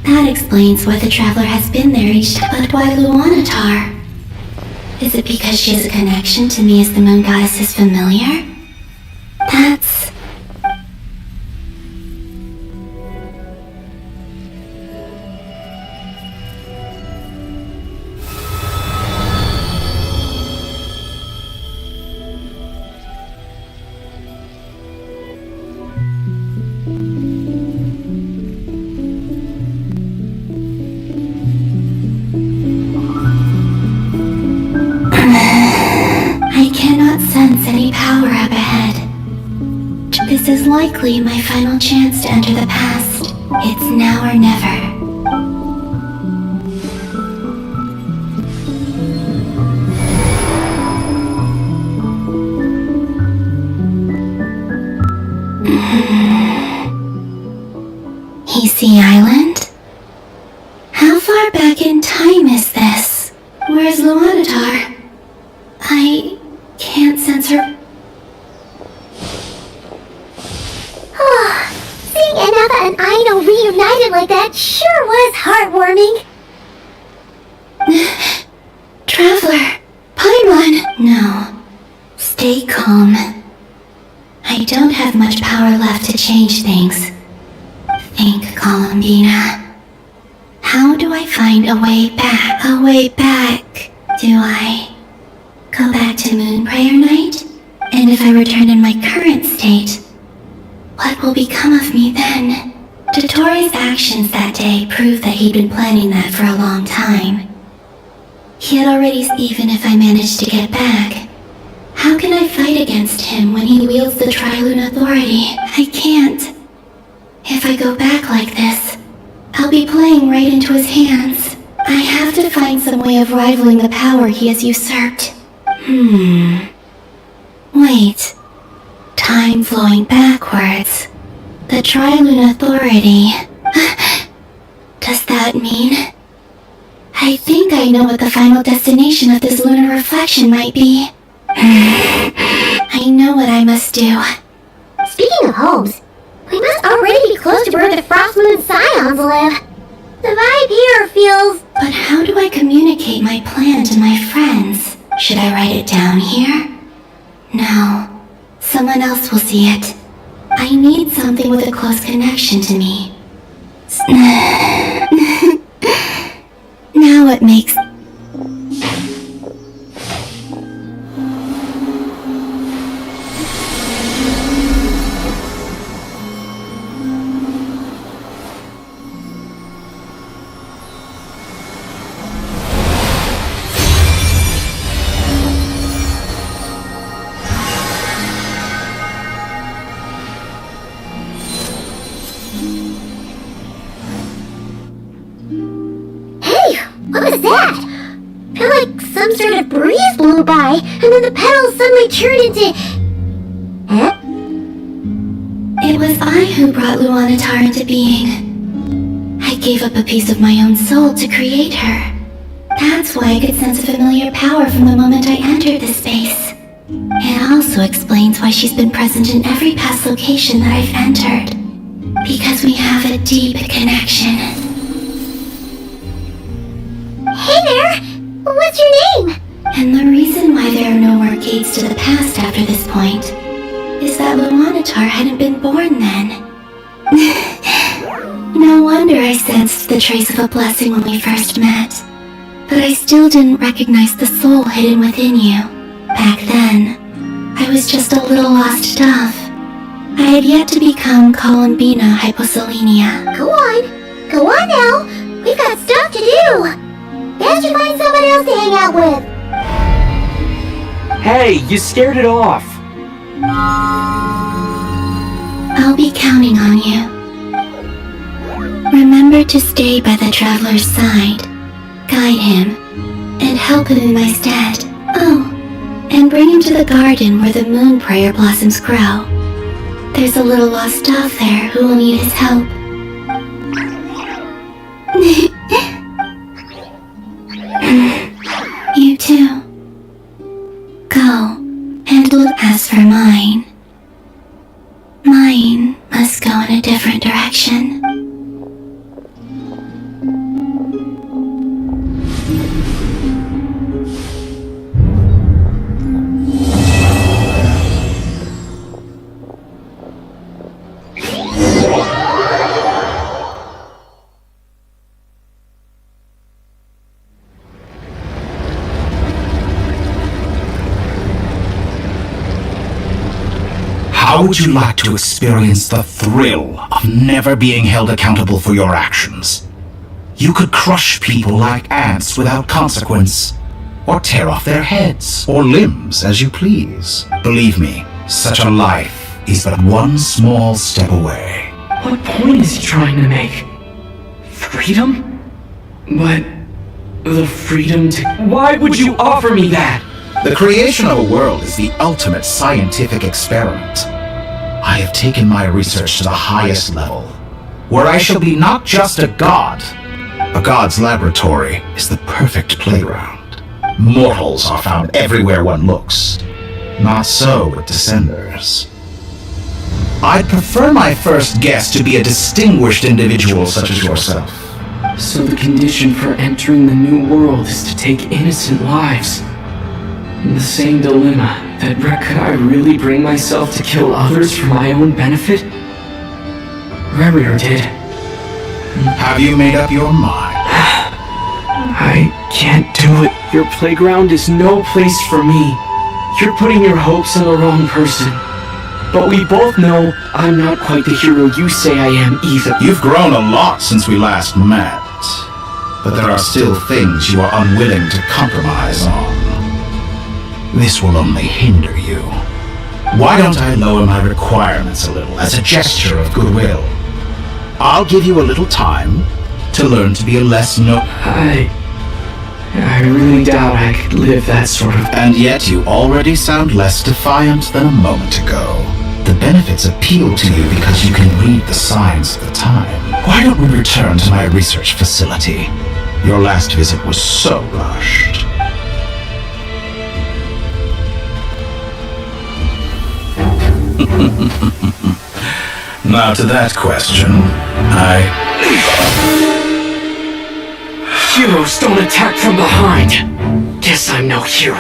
That explains why the Traveler has been there each time. But why Luanatar? Is it because she has a connection to me as the Moon Goddess is familiar? That's... I cannot sense any power up ahead. This is likely my final chance to enter the past. It's now or never. Easy Island? How far back in time is this? Where's Luanatar? I can't sense her. Seeing Anatha and Aino reunited like that sure was heartwarming. Traveler, Paimon. No. Stay calm. I don't have much power left to change things. Think, Columbina. How do I find a way back? A way back. Do I go back to Moon Prayer Night? And if I return in my current state, what will become of me then? Dotore's actions that day proved that he'd been planning that for a long time. He had already, even if I managed to get back, how can I fight against him when he wields the Tri-Lune Authority? I can't. If I go back like this, I'll be playing right into his hands. I have to find some way of rivaling the power he has usurped. Wait. Time flowing backwards. The Tri-Lune Authority. Does that mean... I think I know what the final destination of this lunar reflection might be. I know what I must do. Speaking of homes, we must already be close to where the Frost Moon Scions live. The vibe here feels... But how do I communicate my plan to my friends? Should I write it down here? No. Someone else will see it. I need something with a close connection to me. Now it makes... What was that? I feel like some sort of breeze blew by, and then the petals suddenly turned into... Huh? It was I who brought Luanatar into being. I gave up a piece of my own soul to create her. That's why I could sense a familiar power from the moment I entered this space. It also explains why she's been present in every past location that I've entered. Because we have a deep connection. Hey there! What's your name? And the reason why there are no more gates to the past after this point is that Luanatar hadn't been born then. No wonder I sensed the trace of a blessing when we first met. But I still didn't recognize the soul hidden within you. Back then, I was just a little lost dove. I had yet to become Columbina Hyposelenia. Go on now! We've got stuff to do! Best you find someone else to hang out with! Hey, you scared it off! I'll be counting on you. Remember to stay by the traveler's side, guide him, and help him in my stead. Oh, and bring him to the garden where the moon prayer blossoms grow. There's a little lost dove there who will need his help. You too. Go, and as for mine, mine must go in a different direction. How would you like to experience the thrill of never being held accountable for your actions? You could crush people like ants without consequence, or tear off their heads or limbs as you please. Believe me, such a life is but one small step away. What point is he trying to make? Freedom? But... the freedom to... Why would you offer me that? The creation of a world is the ultimate scientific experiment. I have taken my research to the highest level, where I shall be not just a god. A god's laboratory is the perfect playground. Mortals are found everywhere one looks. Not so with Descenders. I'd prefer my first guest to be a distinguished individual such as yourself. So the condition for entering the new world is to take innocent lives. In the same dilemma, that could I really bring myself to kill others for my own benefit? Rerir did. Have you made up your mind? I can't do it. Your playground is no place for me. You're putting your hopes on the wrong person. But we both know I'm not quite the hero you say I am either. You've grown a lot since we last met, but there are still things you are unwilling to compromise on. This will only hinder you. Why don't I lower my requirements a little as a gesture of goodwill? I'll give you a little time to learn to be a less I really doubt I could live that sort of... And yet you already sound less defiant than a moment ago. The benefits appeal to you because you can read the signs of the time. Why don't we return to my research facility? Your last visit was so rushed. Now to that question, Heroes don't attack from behind. Guess I'm no hero.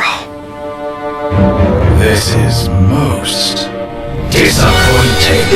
This is most disappointing.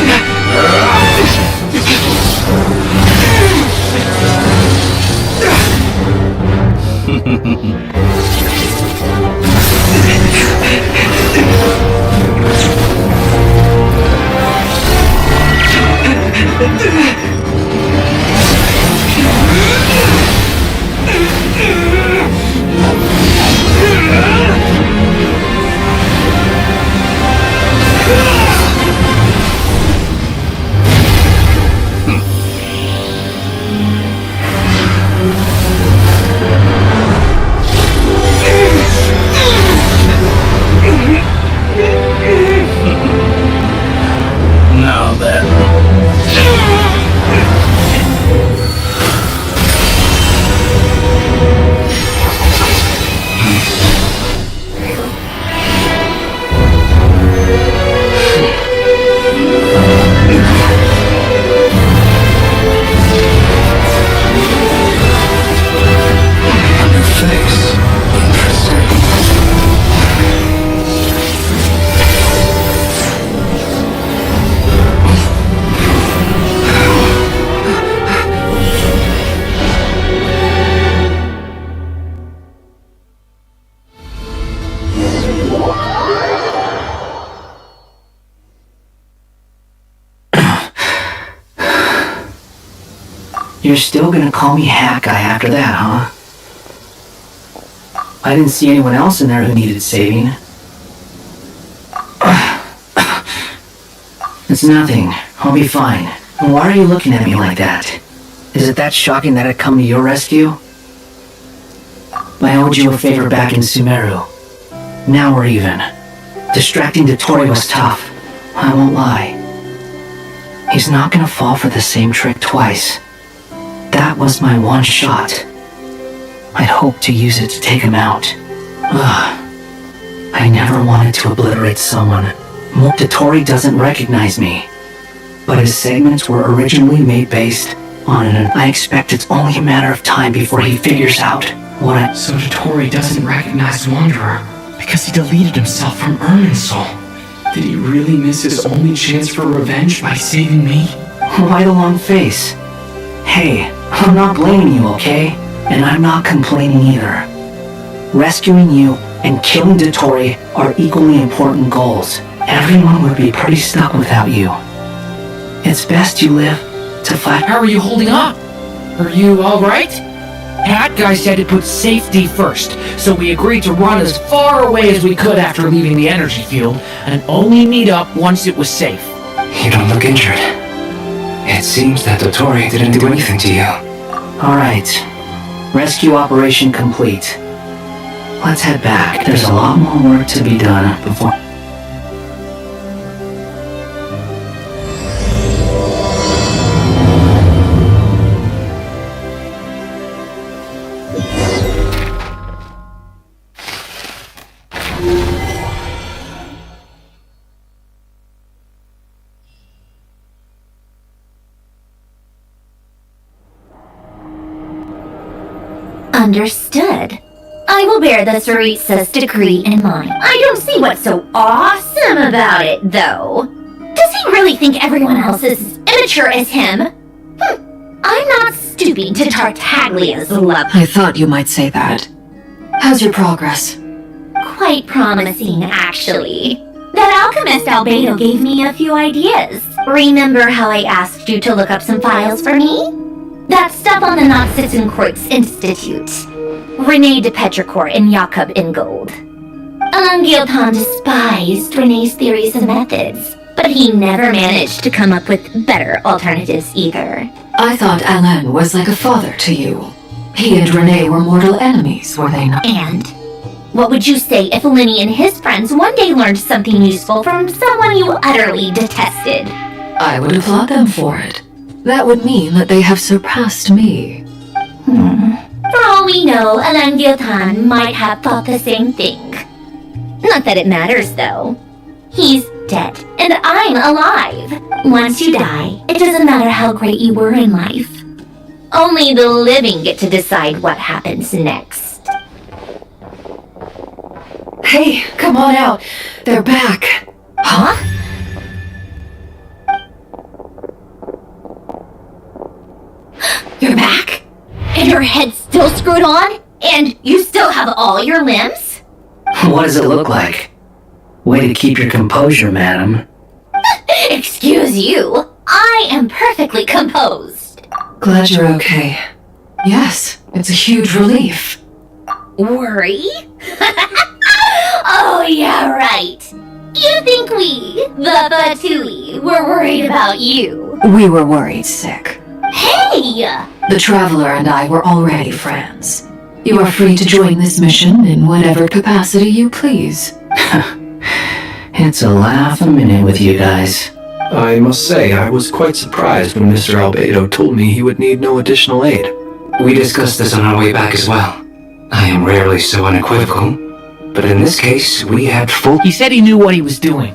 You're still gonna call me Hat Guy after that, huh? I didn't see anyone else in there who needed saving. It's nothing. I'll be fine. Why are you looking at me like that? Is it that shocking that I'd come to your rescue? I owed you a favor back in Sumeru. Now we're even. Distracting dotore was tough. I won't lie. He's not gonna fall for the same trick twice. That was my one shot. I'd hoped to use it to take him out. I never wanted to obliterate someone. Dotore doesn't recognize me. But his segments were originally made based on it. I expect it's only a matter of time before he figures out what I... So dotore doesn't recognize Wanderer because he deleted himself from Irminsul. Did he really miss his only chance for revenge by saving me? Why the long face? Hey, I'm not blaming you, okay? And I'm not complaining either. Rescuing you and killing dotore are equally important goals. Everyone would be pretty stuck without you. It's best you live to fight. How are you holding up? Are you alright? Hat Guy said it put safety first, so we agreed to run as far away as we could after leaving the energy field, and only meet up once it was safe. You don't look injured. It seems that dotore didn't do anything to you. Alright. Rescue operation complete. Let's head back. There's a lot more work to be done before... Understood. I will bear the Tsaritsa's decree in mind. I don't see what's so awesome about it, though. Does he really think everyone else is as immature as him? I'm not stooping to Tartaglia's level. I thought you might say that. How's your progress? Quite promising, actually. That alchemist Albedo gave me a few ideas. Remember how I asked you to look up some files for me? That stuff on the Nazi-Kreuz Institute. Rene de Petrichor and Jakob Ingold. Giltan despised Rene's theories and methods, but he never managed to come up with better alternatives either. I thought Alain was like a father to you. He and Rene were mortal enemies, were they not? And what would you say if Lenny and his friends one day learned something useful from someone you utterly detested? I would applaud them for it. That would mean that they have surpassed me. For all we know, Alain Giltan might have thought the same thing. Not that it matters, though. He's dead, and I'm alive. Once you die, it doesn't matter how great you were in life. Only the living get to decide what happens next. Hey, come on out. They're back. Huh? You're back? And your head's still screwed on? And you still have all your limbs? What does it look like? Way to keep your composure, madam. Excuse you. I am perfectly composed. Glad you're okay. Yes, it's a huge relief. Worry? Oh, yeah, right. You think we, the Fatui, were worried about you? We were worried sick. Hey! The Traveler and I were already friends. You are free to join this mission in whatever capacity you please. It's a laugh a minute with you guys. I must say, I was quite surprised when Mr. Albedo told me he would need no additional aid. We discussed this on our way back as well. I am rarely so unequivocal, but in this case, we had full... He said he knew what he was doing.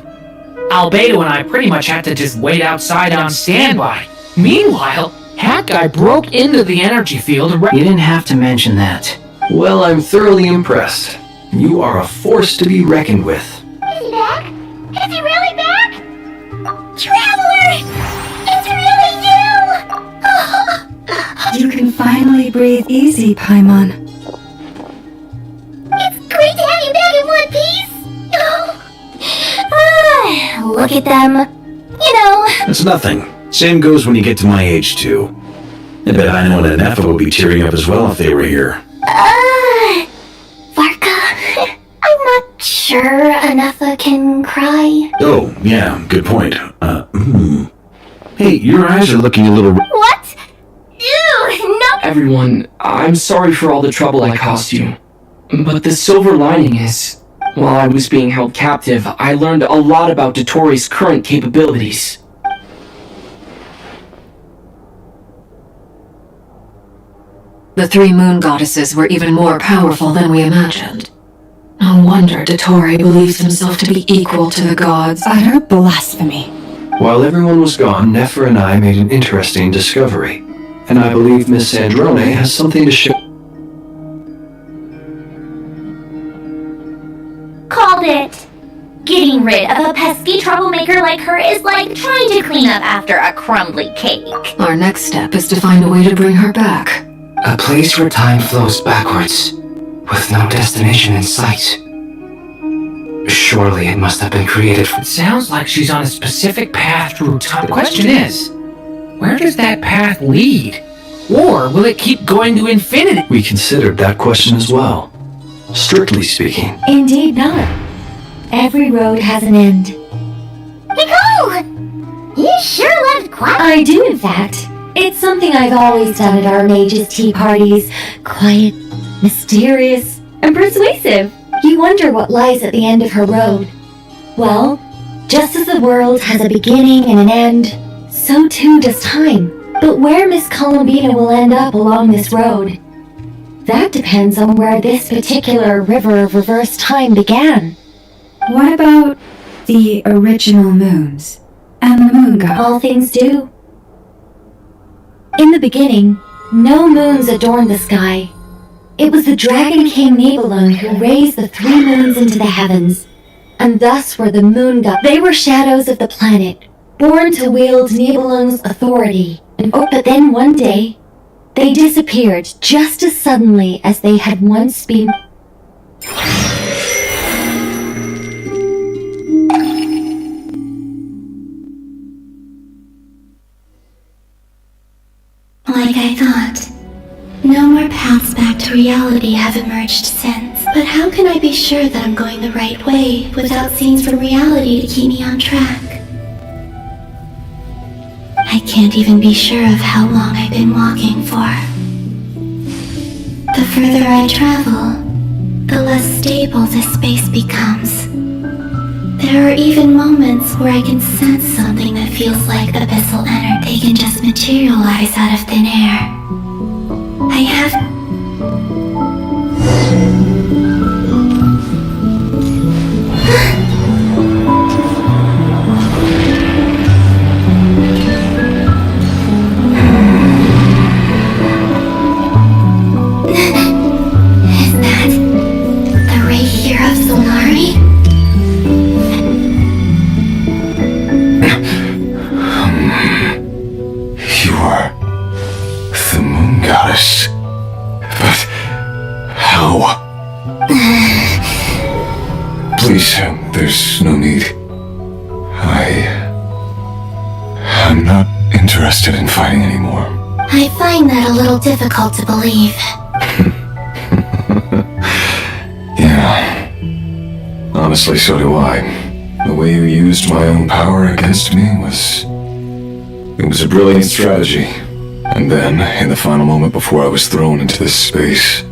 Albedo and I pretty much had to just wait outside on standby. Meanwhile, Hat Guy broke into the energy field and... You didn't have to mention that. Well, I'm thoroughly impressed. You are a force to be reckoned with. Is he back? Is he really back? Traveler! It's really you! You can finally breathe easy, Paimon. It's great to have you back in one piece! Look at them. You know... It's nothing. Same goes when you get to my age, too. I bet Aino and Nefa would be tearing up as well if they were here. Varka, I'm not sure Anefa can cry. Oh, yeah, good point. Hey, your eyes are looking a little... What? Ew, no! Everyone, I'm sorry for all the trouble I caused you. But the silver lining is, while I was being held captive, I learned a lot about dotore's current capabilities. The three moon goddesses were even more powerful than we imagined. No wonder dottore believes himself to be equal to the gods. Utter blasphemy. While everyone was gone, Nefer and I made an interesting discovery. And I believe Miss Androne has something to share. Called it. Getting rid of a pesky troublemaker like her is like trying to clean up after a crumbly cake. Our next step is to find a way to bring her back. A place where time flows backwards, with no destination in sight. Surely it must have been created for... It sounds like she's on a specific path through time. The question is, where does that path lead? Or will it keep going to infinity? We considered that question as well. Strictly speaking. Indeed not. Every road has an end. Nicole! You sure lived quiet. I do, in fact. It's something I've always done at our mages' tea parties. Quiet, mysterious, and persuasive. You wonder what lies at the end of her road. Well, just as the world has a beginning and an end, so too does time. But where Miss Columbina will end up along this road, that depends on where this particular river of reverse time began. What about the original moons and the moon god? All things do. In the beginning, no moons adorned the sky. It was the Dragon King Nibelung who raised the three moons into the heavens, and thus were the moon gods. They were shadows of the planet, born to wield Nibelung's authority. But then one day, they disappeared just as suddenly as they had once been. Like I thought. No more paths back to reality have emerged since. But how can I be sure that I'm going the right way without scenes from reality to keep me on track? I can't even be sure of how long I've been walking for. The further I travel, the less stable this space becomes. There are even moments where I can sense something that feels like abyssal energy. They can just materialize out of thin air. I have... Is that the ray here of Solari? You are the moon goddess. But how? Please, there's no need. I'm not interested in fighting anymore. I find that a little difficult to believe. Yeah. Honestly, so do I. The way you used my own power against me was... It was a brilliant strategy. And then, in the final moment before I was thrown into this space,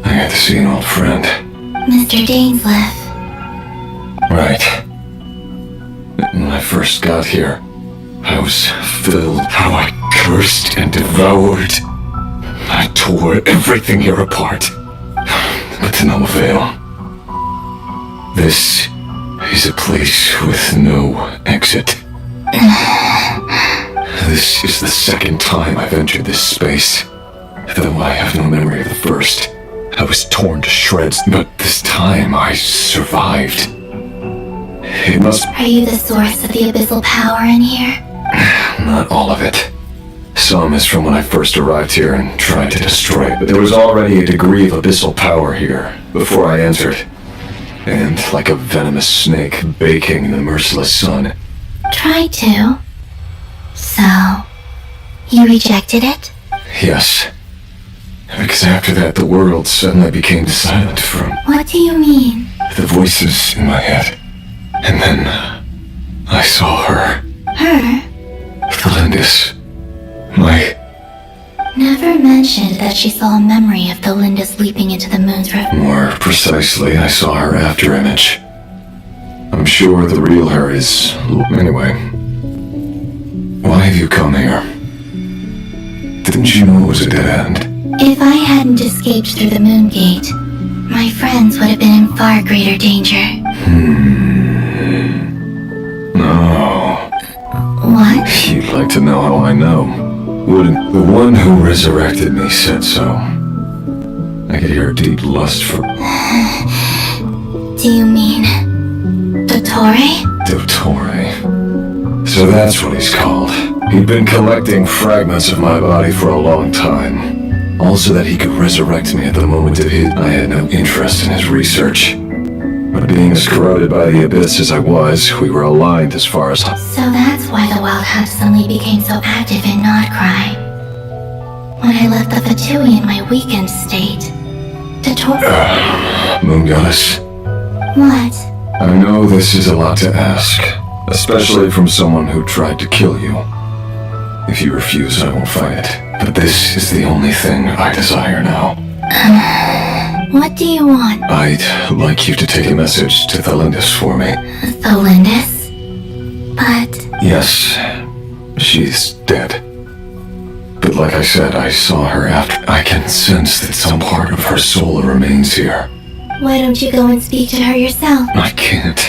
I had to see an old friend. Mr. Dainsleif. Right. When I first got here, I was filled how I cursed and devoured. I tore everything here apart. But to no avail. This is a place with no exit. This is the second time I've entered this space. Though I have no memory of the first. I was torn to shreds, but this time I survived. It must... Are you the source of the abyssal power in here? Not all of it. Some is from when I first arrived here and tried to destroy it, but there was already a degree of abyssal power here before I entered. And like a venomous snake baking in the merciless sun. Try to. So, You rejected it? Yes. Because after that, the world suddenly became silent from What do you mean? the voices in my head. And then I saw her. Her? Thalindis. My... Never mentioned that she saw a memory of the Lindis leaping into the moon's rift. More precisely, I saw her after image. I'm sure the real her is... Anyway. Why have you come here? Didn't you know it was a dead end? If I hadn't escaped through the moon gate, my friends would have been in far greater danger. No. What? You'd like to know how I know, wouldn't? The one who resurrected me said so. I could hear a deep lust for... Do you mean... Dotore? Dotore. So that's what he's called. He'd been collecting fragments of my body for a long time. Also that he could resurrect me at the moment of his... I had no interest in his research. But being as corroded by the abyss as I was, we were aligned as far as... So that's why the Wild Hunt suddenly became so active in Nodcry. When I left the Fatui in my weakened state, Dotore... Moon Goddess. What? I know this is a lot to ask, especially from someone who tried to kill you. If you refuse, I won't fight it. But this is the only thing I desire now. What do you want? I'd like you to take a message to Thalindis for me. Thalindis? But... Yes, she's dead. But like I said, I saw her after. I can sense that some part of her soul remains here. Why don't you go and speak to her yourself? I can't.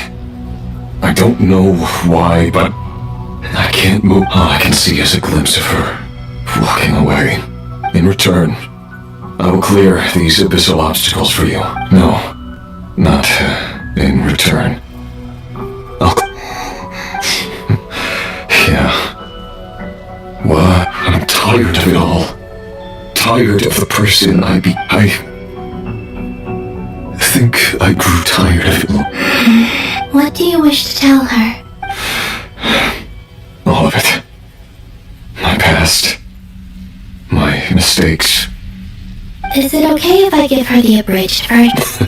I don't know why, but I can't move. All I can see is a glimpse of her walking away. In return, I will clear these abyssal obstacles for you. No, not in return. Yeah. What? I'm tired of it all. Tired of the person I think I grew tired of it. What do you wish to tell her? All of it. My past. My mistakes. Is it okay if I give her the abridged version?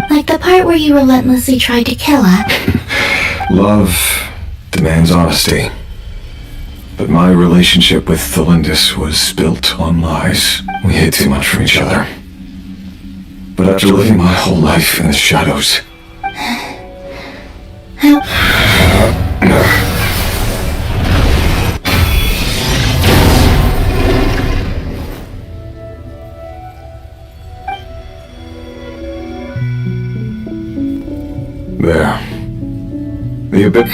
Like the part where you relentlessly tried to kill her? Love demands honesty. But my relationship with Thalindis was built on lies. We hid too much from each other. But after living my whole life in the shadows... There. The abyss...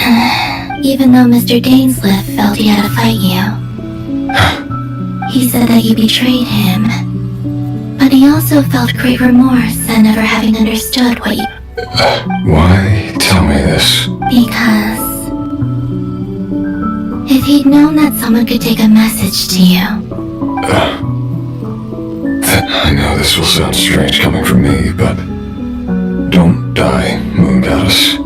Even though Mr. Dainsliff felt he had to fight you. He said that you betrayed him. But he also felt great remorse at never having understood what you... Why tell me this? Because... if he'd known that someone could take a message to you... I know this will sound strange coming from me, but... don't die, Moon Goddess.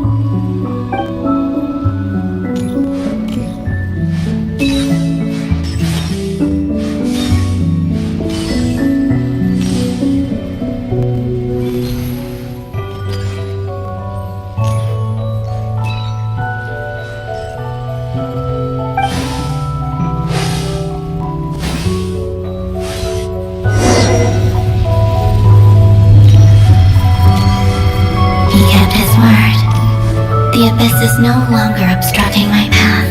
The abyss is no longer obstructing my path.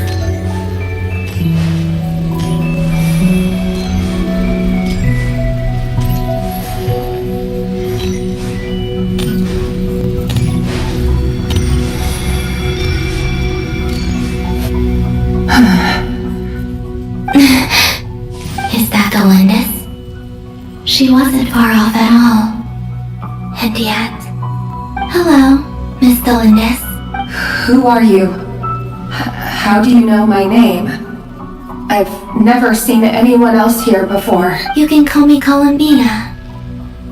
Is that Thalindis? She wasn't far off at all. And yet... Hello, Miss Thalindis. Who are you? How do you know my name? I've never seen anyone else here before. You can call me Columbina.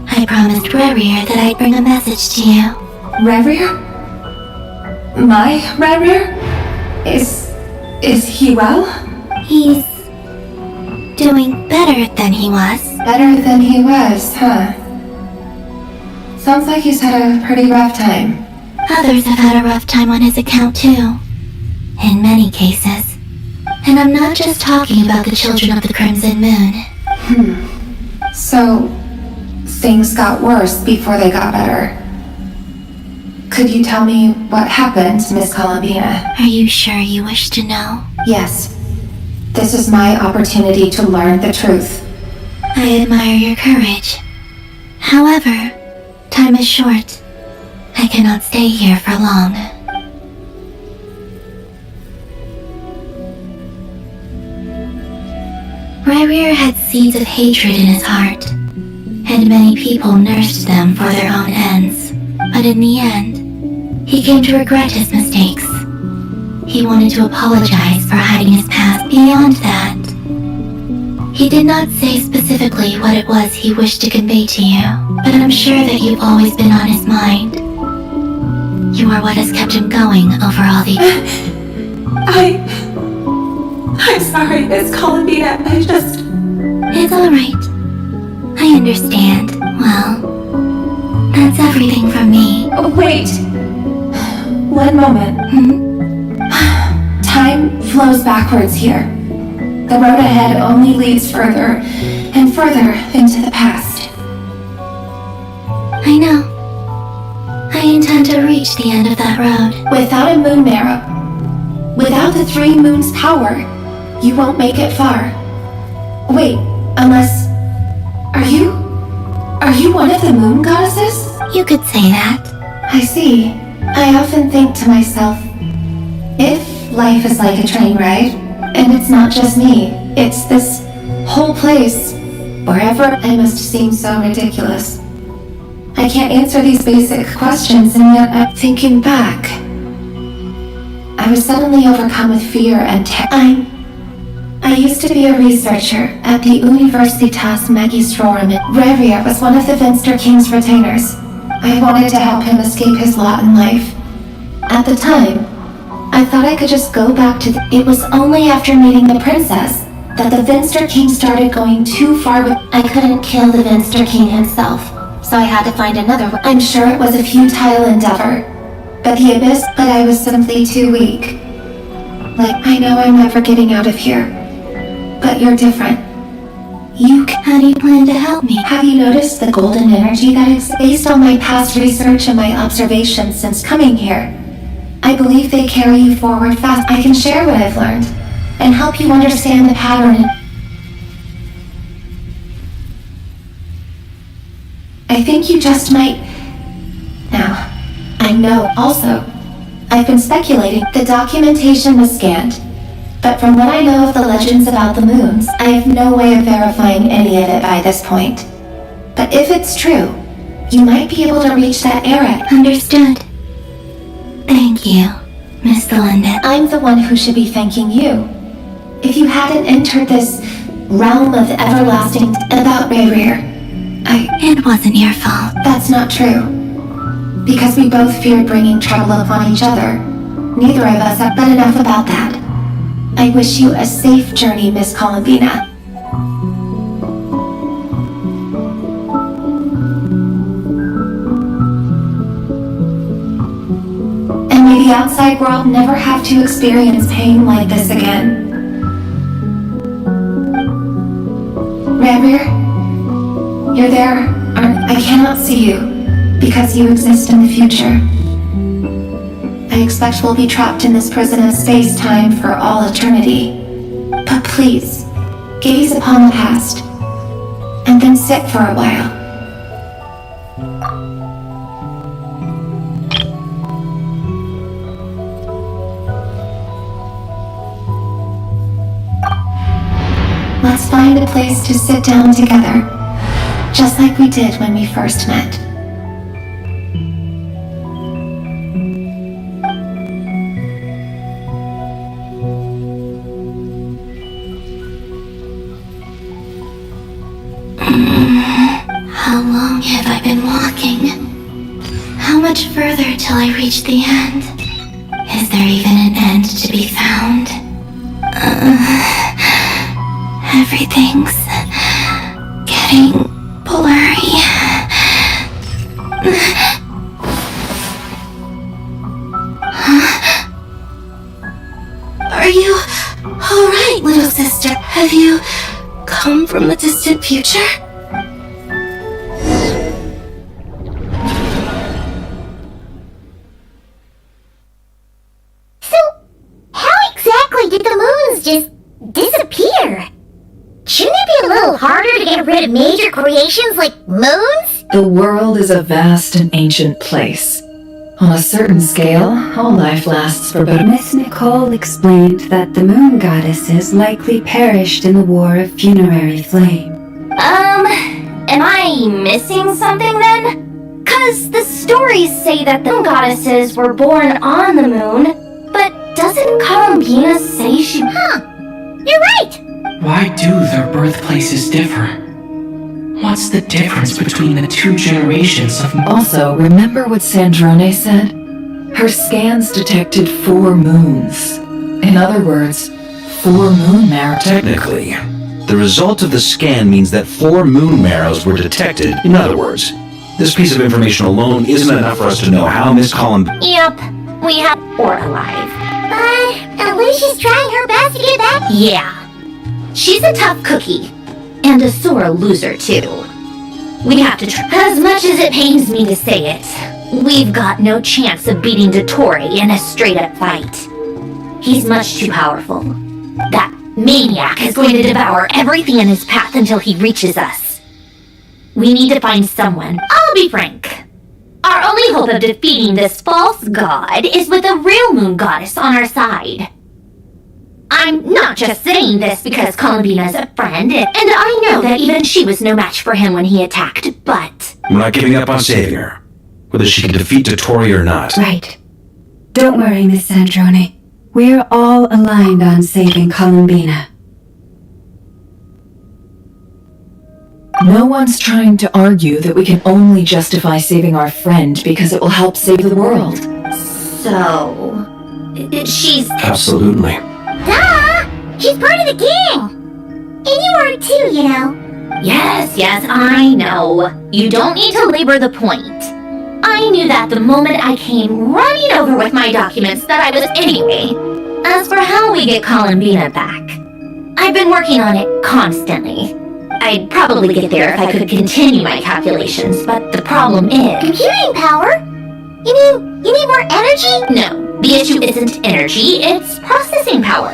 I promised Rerir that I'd bring a message to you. Rerir? My Rerir? Is he well? He's doing better than he was. Better than he was, huh? Sounds like he's had a pretty rough time. Others have had a rough time on his account too. In many cases. And I'm not just talking about the children of the Crimson Moon. So, things got worse before they got better. Could you tell me what happened, Miss Columbina? Are you sure you wish to know? Yes. This is my opportunity to learn the truth. I admire your courage. However, time is short. I cannot stay here for long. Rerir had seeds of hatred in his heart, and many people nursed them for their own ends. But in the end, he came to regret his mistakes. He wanted to apologize for hiding his past. Beyond that, he did not say specifically what it was he wished to convey to you, but I'm sure that you've always been on his mind. You are what has kept him going over all the... I'm sorry, Miss Columbina. It's alright. I understand. Well, that's everything from me. Oh, wait. One moment. Time flows backwards here. The road ahead only leads further and further into the past. I know. I intend to reach the end of that road. Without a moon marrow, without the 3 moons' power, you won't make it far. Wait, unless... Are you one of the moon goddesses? You could say that. I see. I often think to myself, if life is like a train ride, and it's not just me, it's this whole place, wherever I must seem so ridiculous. I can't answer these basic questions, and yet I'm thinking back. I was suddenly overcome with fear and terror. I used to be a researcher at the Universitas Magistrorum. Rerir was one of the Venster King's retainers. I wanted to help him escape his lot in life. At the time, I thought I could just go back to It was only after meeting the princess that the Venster King started going too far with... I couldn't kill the Venster King himself, so I had to find another way. I'm sure it was a futile endeavor, but I was simply too weak. I know I'm never getting out of here, but you're different. How do you plan to help me? Have you noticed the golden energy that is based on my past research and my observations since coming here? I believe they carry you forward fast. I can share what I've learned and help you understand the pattern. I think you just might... Now, I know also, I've been speculating. The documentation was scanned, but from what I know of the legends about the moons, I have no way of verifying any of it by this point. But if it's true, you might be able to reach that era. Understood. Thank you, Miss Belinda. I'm the one who should be thanking you. If you hadn't entered this realm of everlasting about Rerir, It wasn't your fault. That's not true. Because we both feared bringing trouble upon each other. Neither of us have... But enough about that. I wish you a safe journey, Miss Columbina. And may the outside world never have to experience pain like this again. Rerir, you're there, I cannot see you, because you exist in the future. I expect we'll be trapped in this prison of space-time for all eternity. But please, gaze upon the past, and then sit for a while. Let's find a place to sit down together, just like we did when we first met. How long have I been walking? How much further till I reach the end? Is there even an end to be found? Everything's getting blurry. Are you alright, little sister? Have you come from the distant future? So, how exactly did the moons just disappear? Shouldn't it be a little harder to get rid of major creations like moons? The world is a vast and ancient place. On a certain scale, all life lasts for about Miss Nicole explained that the moon goddesses likely perished in the war of funerary flame. Am I missing something then? 'Cause the stories say that the moon goddesses were born on the moon, but doesn't Columbina say she... Huh, you're right! Why do their birthplaces differ? What's the difference between the two generations of... Also, remember what Sandrone said? Her scans detected 4 moons. In other words, 4 moon marrows. Technically, the result of the scan means that 4 moon marrows were detected. In other words, this piece of information alone isn't enough for us to know how Miss Columbina... Yep, we have or alive. But at least she's trying her best to get back. Yeah. She's a tough cookie. And a sore loser, too. We have to try. As much as it pains me to say it, we've got no chance of beating dotore in a straight-up fight. He's much too powerful. That maniac is going to devour everything in his path until he reaches us. We need to find someone. I'll be frank. Our only hope of defeating this false god is with a real moon goddess on our side. I'm not just saying this because Columbina's a friend, and I know that even she was no match for him when he attacked, but... We're not giving up on saving her, whether she can defeat dotore or not. Right. Don't worry, Miss Sandrone. We're all aligned on saving Columbina. No one's trying to argue that we can only justify saving our friend because it will help save the world. So... she's... Absolutely. Duh! She's part of the gang! And you are too, you know. Yes, I know. You don't need to labor the point. I knew that the moment I came running over with my documents that I was anyway. As for how we get Columbina back, I've been working on it constantly. I'd probably get there if I could continue my calculations, but the problem is... Computing power? You mean more energy? No. The issue isn't energy, it's processing power.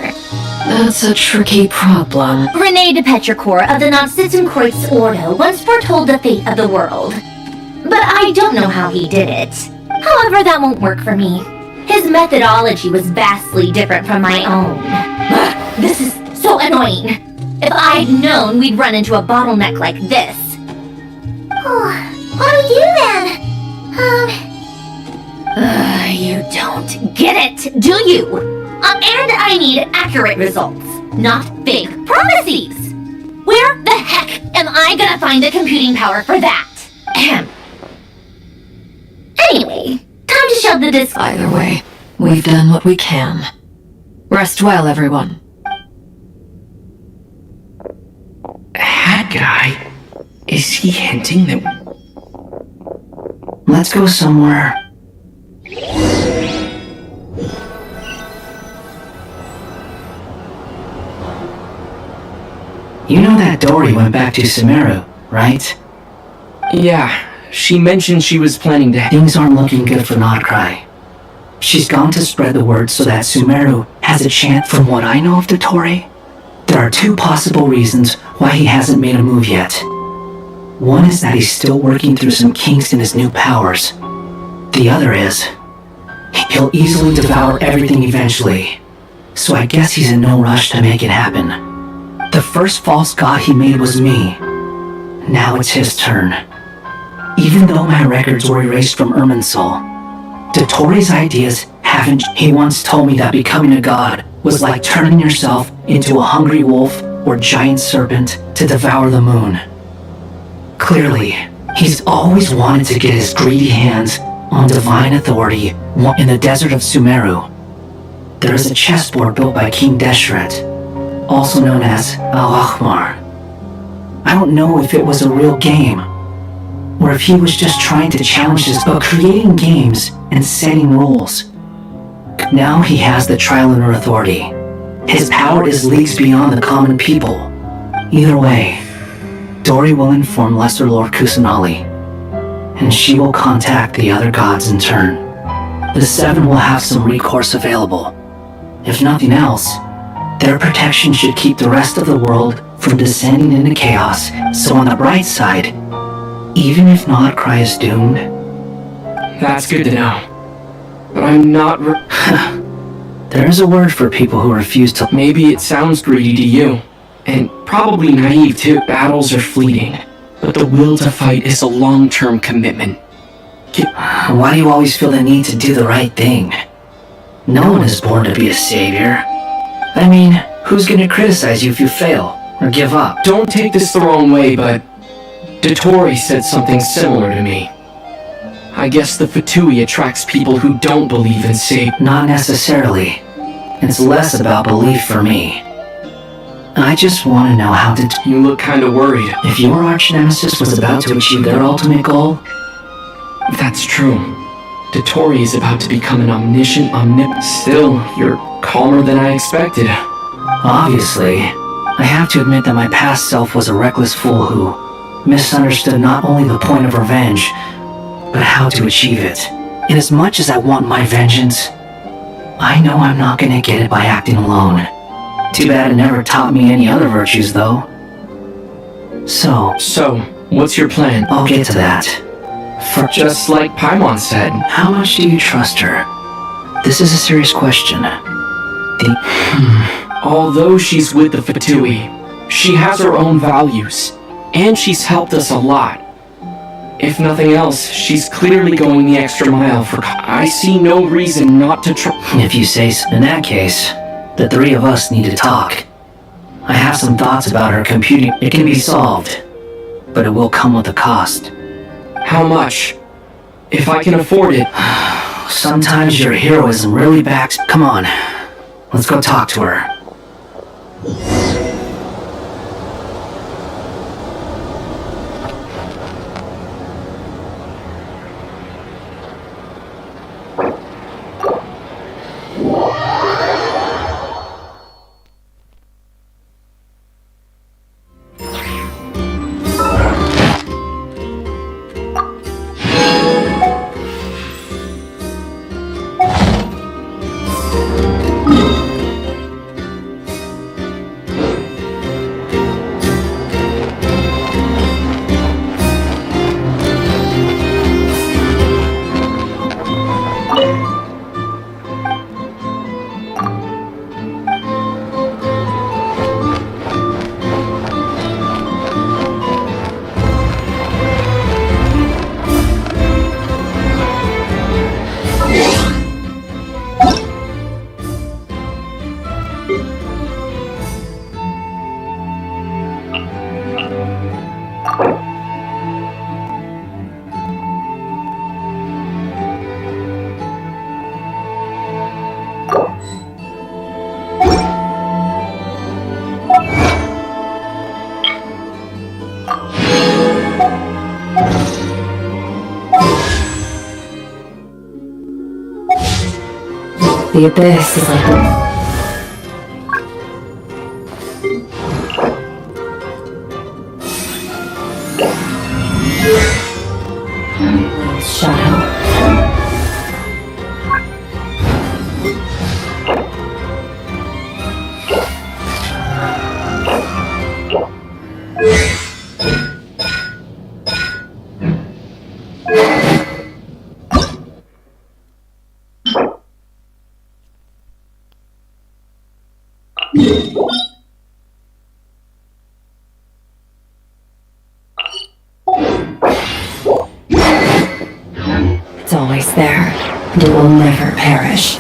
That's a tricky problem. René de Petrichor of the Nautitzenkreuz Ordo once foretold the fate of the world. But I don't know how he did it. However, that won't work for me. His methodology was vastly different from my own. Ugh, this is so annoying. If I'd known we'd run into a bottleneck like this. What do we do then? You don't get it, do you? And I need accurate results, not fake prophecies. Where the heck am I gonna find the computing power for that? Anyway, time to shove the disk. Either way, we've done what we can. Rest well, everyone. That guy? Is he hinting that... Let's go somewhere. You know that Dory went back to Sumeru, right? Yeah, she mentioned she was planning to... Things aren't looking good for Notcry. She's gone to spread the word so that Sumeru has a chance. From what I know of dotore, there are 2 possible reasons why he hasn't made a move yet. One is that he's still working through some kinks in his new powers. The other is, he'll easily devour everything eventually, so I guess he's in no rush to make it happen. The first false god he made was me. Now it's his turn. Even though my records were erased from Irminsul, dotore's ideas haven't. He once told me that becoming a god was like turning yourself into a hungry wolf or giant serpent to devour the moon. Clearly, he's always wanted to get his greedy hands on divine authority in the desert of Sumeru. There is a chessboard built by King Deshret. also known as Al-Ahmar. I don't know if it was a real game, or if he was just trying to challenge us about creating games and setting rules. Now he has the trial and error authority. His power is leagues beyond the common people. Either way, Dory will inform Lesser Lord Kusanali, and she will contact the other gods in turn. The Seven will have some recourse available. If nothing else, their protection should keep the rest of the world from descending into chaos, so on the bright side, even if Nodcry is doomed... That's good to know. But I'm not There is a word for people who refuse to... Maybe it sounds greedy to you, and probably naive too. Battles are fleeting, but the will to fight is a long-term commitment. Why do you always feel the need to do the right thing? No one is born to be a savior. I mean, who's gonna criticize you if you fail, or give up? Don't take this the wrong way, but dotore said something similar to me. I guess the Fatui attracts people who don't believe in save. Not necessarily. It's less about belief for me. I just want to know how to... You look kinda worried. If your arch-nemesis was about to achieve their ultimate goal... That's true. Dotore is about to become an omniscient Still, you're calmer than I expected. Obviously. I have to admit that my past self was a reckless fool who misunderstood not only the point of revenge, but how to achieve it. And as much as I want my vengeance, I know I'm not gonna get it by acting alone. Too bad it never taught me any other virtues, though. So, what's your plan? I'll get to that. Just like Paimon said. How much do you trust her? This is a serious question. Although she's with the Fatui, she has her own values, and she's helped us a lot. If nothing else, she's clearly going the extra mile for... I see no reason not to If you say so. In that case, the three of us need to talk. I have some thoughts about her computing. It can be solved, but it will come with a cost. How much? If I can afford it. Sometimes your heroism really backs... Come on, let's go talk to her. The abyss is like... shadow. It's always there, and it will never perish.